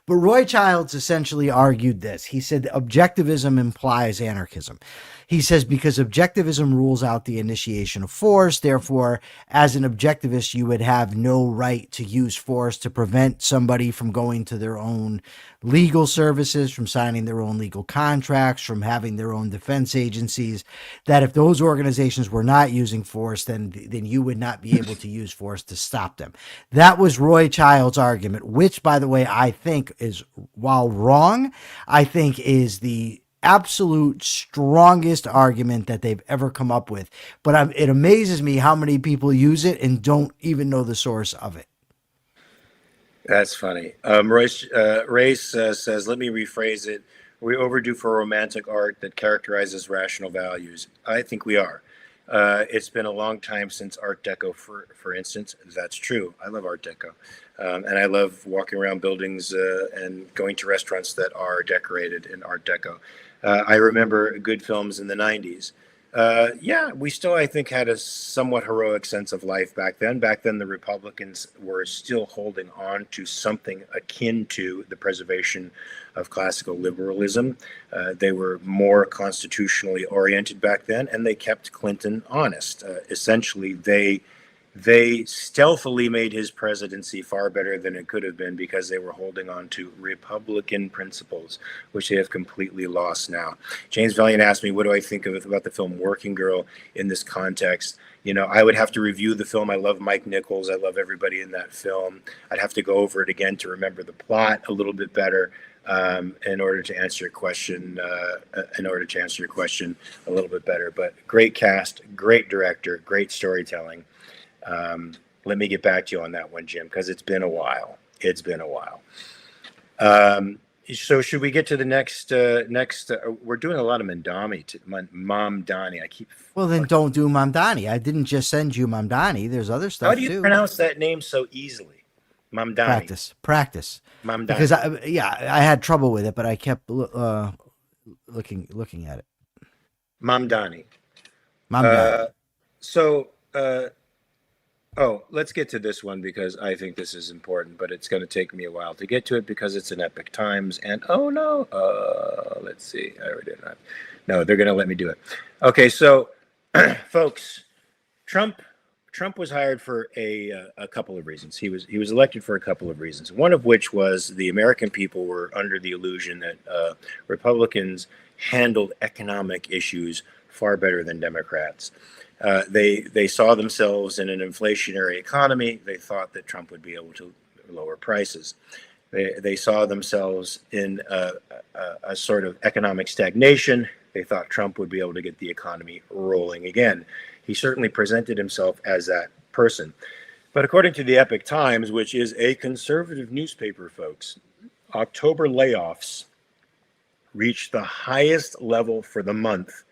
But Roy Childs essentially argued this. He said objectivism implies anarchism. He says because objectivism rules out the initiation of force, therefore, as an objectivist, you would have no right to use force to prevent somebody from going to their own legal services, from signing their own legal contracts, from having their own defense agencies, that if those organizations were not using force, then you would not be able to use force to stop them. That was Roy Childs' argument, which, by the way, I think is, while wrong, I think is the absolute strongest argument that they've ever come up with. But it amazes me how many people use it and don't even know the source of it. That's funny. Race says, let me rephrase it. Are we overdue for romantic art that characterizes rational values? I think we are. It's been a long time since Art Deco, for instance. That's true. I love Art Deco. And I love walking around buildings and going to restaurants that are decorated in Art Deco. I remember good films in the 90s. Yeah, we still, I think, had a somewhat heroic sense of life back then. Back then, the Republicans were still holding on to something akin to the preservation of classical liberalism. They were more constitutionally oriented back then, and they kept Clinton honest. Essentially, they stealthily made his presidency far better than it could have been because they were holding on to Republican principles, which they have completely lost now. James Valiant asked me, what do I think about the film Working Girl in this context? You know, I would have to review the film. I love Mike Nichols. I love everybody in that film. I'd have to go over it again to remember the plot a little bit better in order to answer your question. A little bit better. But great cast, great director, great storytelling. Let me get back to you on that one, Jim, because it's been a while. So should we get to the next? We're doing a lot of Mamdani. Well, then don't do Mamdani. I didn't just send you Mamdani. There's other stuff How do you too. pronounce that name so easily? Mamdani. Practice. Mamdani. Because I had trouble with it, but I kept looking at it. Mamdani. Let's get to this one because I think this is important, but it's going to take me a while to get to it because it's in Epic Times. And let's see. I already did not. No, they're going to let me do it. Okay, so, folks, Trump was hired for a couple of reasons. He was elected for a couple of reasons. One of which was the American people were under the illusion that Republicans handled economic issues far better than Democrats. They saw themselves in an inflationary economy. They thought that Trump would be able to lower prices. They saw themselves in a sort of economic stagnation. They thought Trump would be able to get the economy rolling again. He certainly presented himself as that person. But according to the Epic Times, which is a conservative newspaper, folks, October layoffs reached the highest level for the month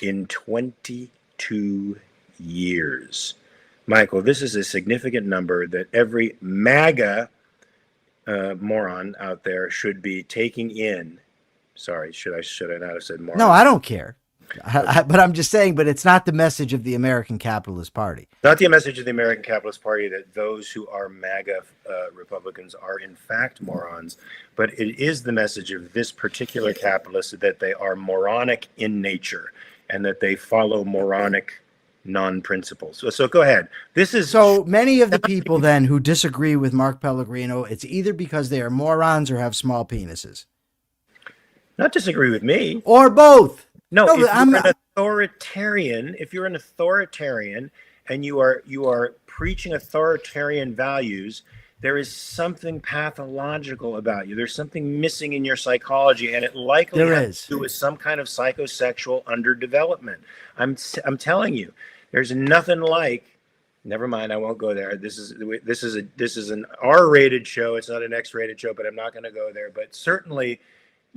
in 22 years. Michael, this is a significant number that every MAGA moron out there should be taking in. Sorry, should I not have said moron? No, I don't care. But I'm just saying, but it's not the message of the American Capitalist Party. Not the message of the American Capitalist Party that those who are MAGA Republicans are in fact morons, but it is the message of this particular capitalist that they are moronic in nature and that they follow moronic non-principles. So go ahead. This is so many of the people then who disagree with Mark Pellegrino. It's either because they are morons or have small penises. Not disagree with me, or both. No, if you're an authoritarian and you are preaching authoritarian values, there is something pathological about you. There's something missing in your psychology, and it likely has to do with some kind of psychosexual underdevelopment. I'm telling you, there's nothing like. Never mind, I won't go there. This is an R-rated show. It's not an X-rated show, but I'm not going to go there. But certainly.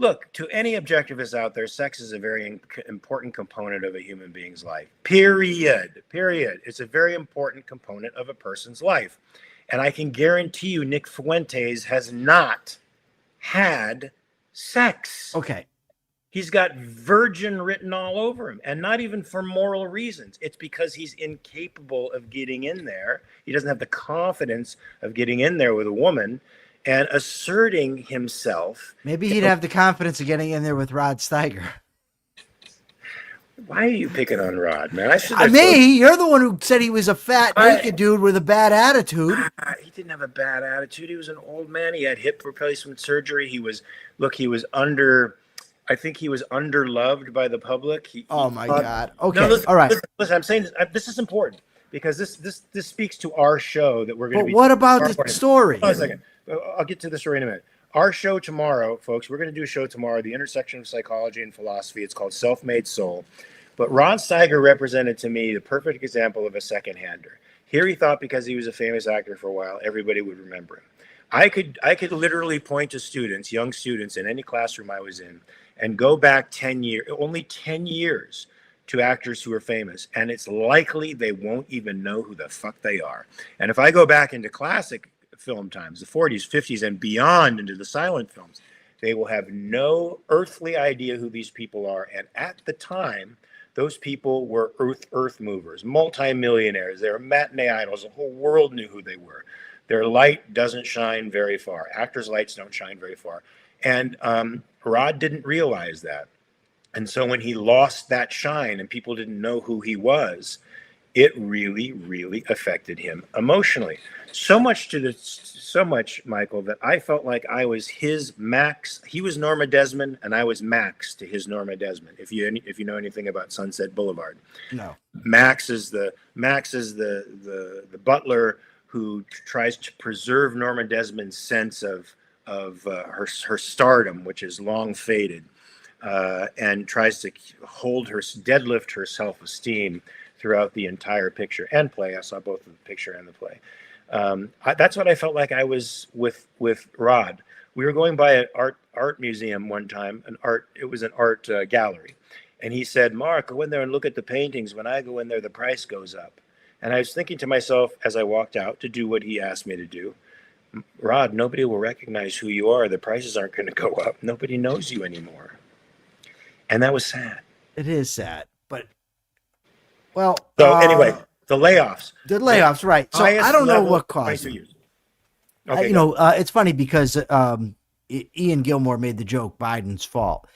Look, to any objectivist out there, sex is a very important component of a human being's life. Period. It's a very important component of a person's life. And I can guarantee you Nick Fuentes has not had sex. Okay. He's got virgin written all over him, and not even for moral reasons. It's because he's incapable of getting in there. He doesn't have the confidence of getting in there with a woman and asserting himself. Maybe he'd have the confidence of getting in there with Rod Steiger. Why are you picking on Rod, man? You're the one who said he was a fat, naked dude with a bad attitude. He didn't have a bad attitude. He was an old man. He had hip replacement surgery. I think he was underloved by the public. God. Okay, all right. Listen, I'm saying this is important because this speaks to our show that we're going to be. But what about the story? Hold on a second. I'll get to the story in a minute. Our show tomorrow, folks, we're going to do a show tomorrow, the intersection of psychology and philosophy. It's called Self-Made Soul. But Rod Steiger represented to me the perfect example of a second-hander. Here he thought because he was a famous actor for a while, everybody would remember him. I could literally point to students, young students in any classroom I was in, and go back 10 years, only 10 years, to actors who are famous, and it's likely they won't even know who the fuck they are. And if I go back into classic film times, the 40s, 50s, and beyond, into the silent films, they will have no earthly idea who these people are. And at the time, those people were earth movers, multimillionaires. They were matinee idols. The whole world knew who they were. Their light doesn't shine very far. Actors' lights don't shine very far. And Rod didn't realize that. And so when he lost that shine and people didn't know who he was, it really, really affected him emotionally. So much, Michael, that I felt like I was his Max. He was Norma Desmond, and I was Max to his Norma Desmond. If you know anything about Sunset Boulevard, No. Max is the butler who tries to preserve Norma Desmond's sense of her stardom, which is long faded, and tries to deadlift her self-esteem throughout the entire picture and play. I saw both the picture and the play. That's what I felt like I was with Rod. We were going by an art museum one time, it was an art gallery, and he said, "Mark, go in there and look at the paintings. When I go in there, the price goes up." And I was thinking to myself as I walked out to do what he asked me to do, "Rod, nobody will recognize who you are. The prices aren't going to go up. Nobody knows you anymore." And that was sad. It is sad, but well. So anyway, the layoffs. The layoffs, right? So I don't know what caused it. Okay, it's funny because Ian Gilmore made the joke Biden's fault,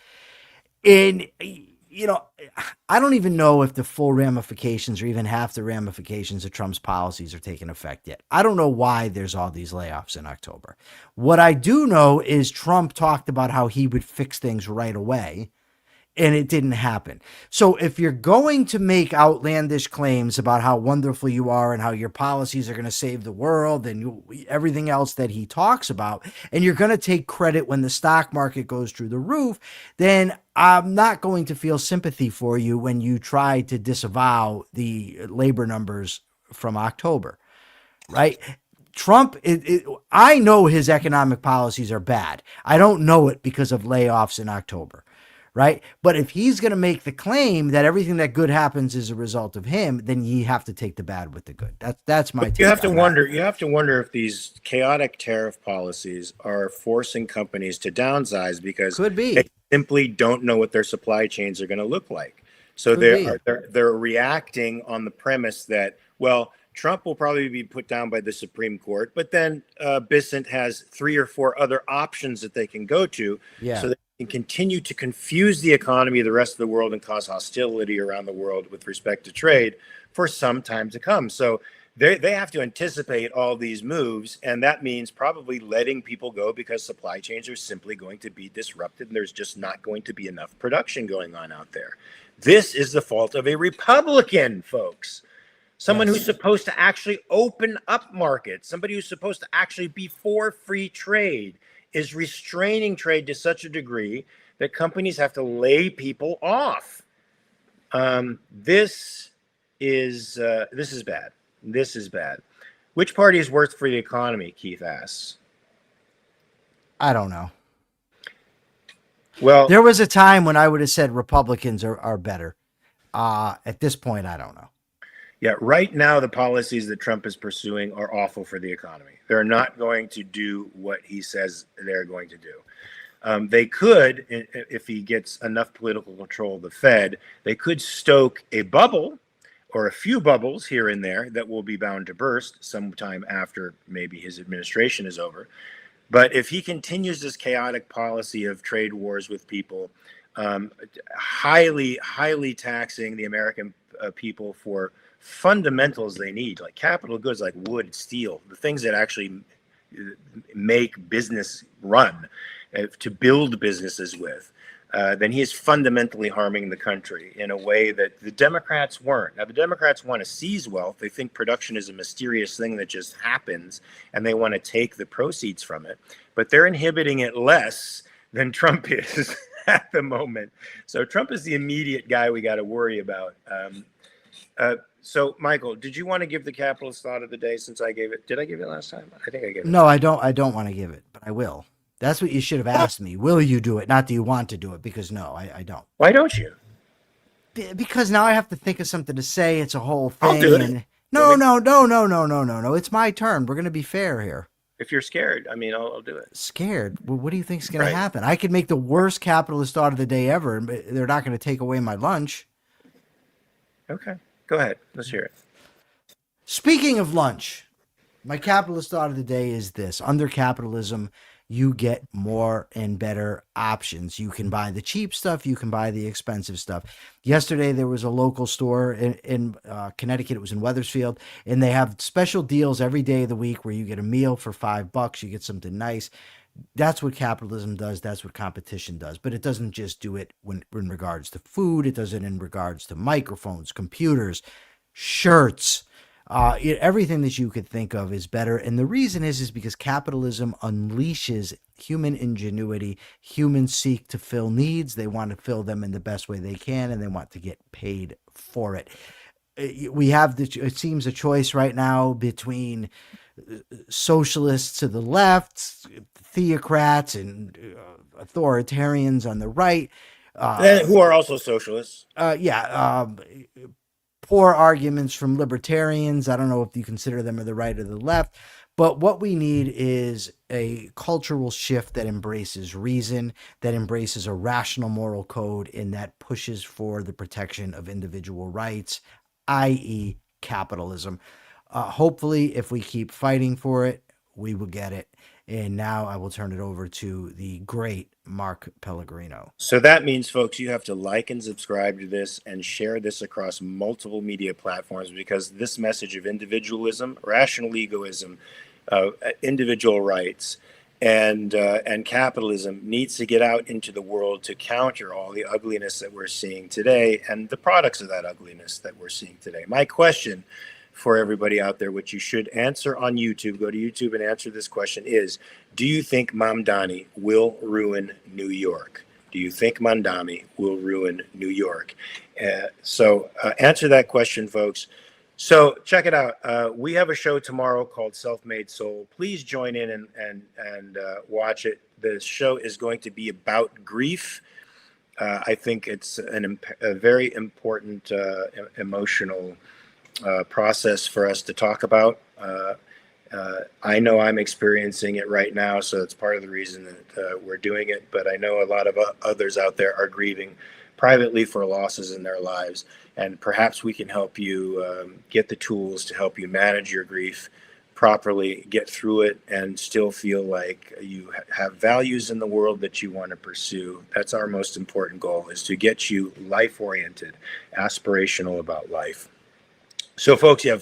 and I don't even know if the full ramifications or even half the ramifications of Trump's policies are taking effect yet. I don't know why there's all these layoffs in October. What I do know is Trump talked about how he would fix things right away, and it didn't happen. So if you're going to make outlandish claims about how wonderful you are and how your policies are going to save the world and everything else that he talks about, and you're going to take credit when the stock market goes through the roof, then I'm not going to feel sympathy for you when you try to disavow the labor numbers from October, right? Trump, I know his economic policies are bad. I don't know it because of layoffs in October. Right. But if he's going to make the claim that everything that good happens is a result of him, then you have to take the bad with the good. That's my take. You have to wonder if these chaotic tariff policies are forcing companies to downsize because they simply don't know what their supply chains are going to look like. So they're reacting on the premise that, well, Trump will probably be put down by the Supreme Court, but then Bissett has 3 or 4 other options that they can go to. Yeah. So they can continue to confuse the economy of the rest of the world and cause hostility around the world with respect to trade for some time to come. So they have to anticipate all these moves, and that means probably letting people go because supply chains are simply going to be disrupted and there's just not going to be enough production going on out there. This is the fault of a Republican, folks. Someone who's supposed to actually open up markets, somebody who's supposed to actually be for free trade, is restraining trade to such a degree that companies have to lay people off. This is bad. This is bad. Which party is worse for the economy? Keith asks. I don't know. Well, there was a time when I would have said Republicans are better. At this point, I don't know. Yeah, right now the policies that Trump is pursuing are awful for the economy. They're not going to do what he says they're going to do. They could, if he gets enough political control of the Fed, they could stoke a bubble or a few bubbles here and there that will be bound to burst sometime after maybe his administration is over. But if he continues this chaotic policy of trade wars with people, highly taxing the American people for fundamentals they need, like capital goods like wood, steel, the things that actually make business run, to build businesses with, then he is fundamentally harming the country in a way that the Democrats weren't. Now, the Democrats want to seize wealth. They think production is a mysterious thing that just happens, and they want to take the proceeds from it. But they're inhibiting it less than Trump is at the moment. So Trump is the immediate guy we got to worry about. So, Michael, did you want to give the capitalist thought of the day since I gave it? Did I give it last time? I think I gave it. No, I don't. I don't want to give it, but I will. That's what you should have asked me. Will you do it? Not do you want to do it? Because no, I don't. Why don't you? Because now I have to think of something to say. It's a whole thing. I'll do it. And no. It's my turn. We're going to be fair here. If you're scared, I mean, I'll do it. Scared? Well, what do you think is going Right. to happen? I could make the worst capitalist thought of the day ever, and they're not going to take away my lunch. Okay, go ahead. Let's hear it. Speaking of lunch, my capitalist thought of the day is this. Under capitalism, you get more and better options. You can buy the cheap stuff. You can buy the expensive stuff. Yesterday, there was a local store in Connecticut. It was in Wethersfield, and they have special deals every day of the week where you get a meal for $5. You get something nice. That's what capitalism does. That's what competition does. But it doesn't just do it in regards to food. It does it in regards to microphones, computers, shirts. Everything that you could think of is better. And the reason is because capitalism unleashes human ingenuity. Humans seek to fill needs. They want to fill them in the best way they can, and they want to get paid for it. We have, it seems, a choice right now between socialists to the left, theocrats, and authoritarians on the right. Who are also socialists. Poor arguments from libertarians. I don't know if you consider them or the right or the left, but what we need is a cultural shift that embraces reason, that embraces a rational moral code, and that pushes for the protection of individual rights, i.e. capitalism. Hopefully, if we keep fighting for it, we will get it. And now I will turn it over to the great Mark Pellegrino. So that means, folks, you have to like and subscribe to this and share this across multiple media platforms, because this message of individualism, rational egoism, individual rights, and capitalism needs to get out into the world to counter all the ugliness that we're seeing today and the products of that ugliness that we're seeing today. My question for everybody out there, which you should answer on YouTube, go to YouTube and answer this question, is: do you think Mamdani will ruin New York? Do you think Mamdani will ruin New York? So answer that question, folks. So check it out. We have a show tomorrow called Self-Made Soul. Please join in and watch it. The show is going to be about grief. I think it's a very important emotional process for us to talk about. I know I'm experiencing it right now, so it's part of the reason that we're doing it. But I know a lot of others out there are grieving privately for losses in their lives, and perhaps we can help you get the tools to help you manage your grief properly, get through it, and still feel like you have values in the world that you want to pursue. That's our most important goal, is to get you life-oriented, aspirational about life. So, folks, you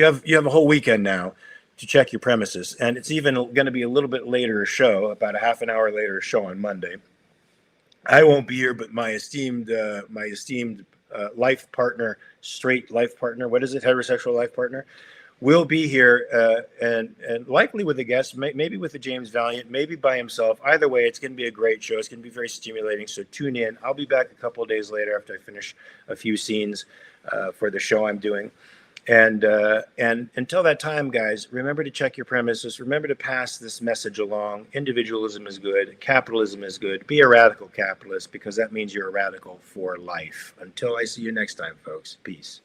have a whole weekend now to check your premises, and it's even going to be a little bit later show, about a half an hour later show on Monday. I won't be here, but my esteemed life partner, straight life partner, what is it, heterosexual life partner, will be here, and likely with a guest, maybe with a James Valiant, maybe by himself. Either way, it's going to be a great show. It's going to be very stimulating, so tune in. I'll be back a couple of days later after I finish a few scenes for the show I'm doing. And until that time, guys, remember to check your premises. Remember to pass this message along. Individualism is good. Capitalism is good. Be a radical capitalist, because that means you're a radical for life. Until I see you next time, folks. Peace.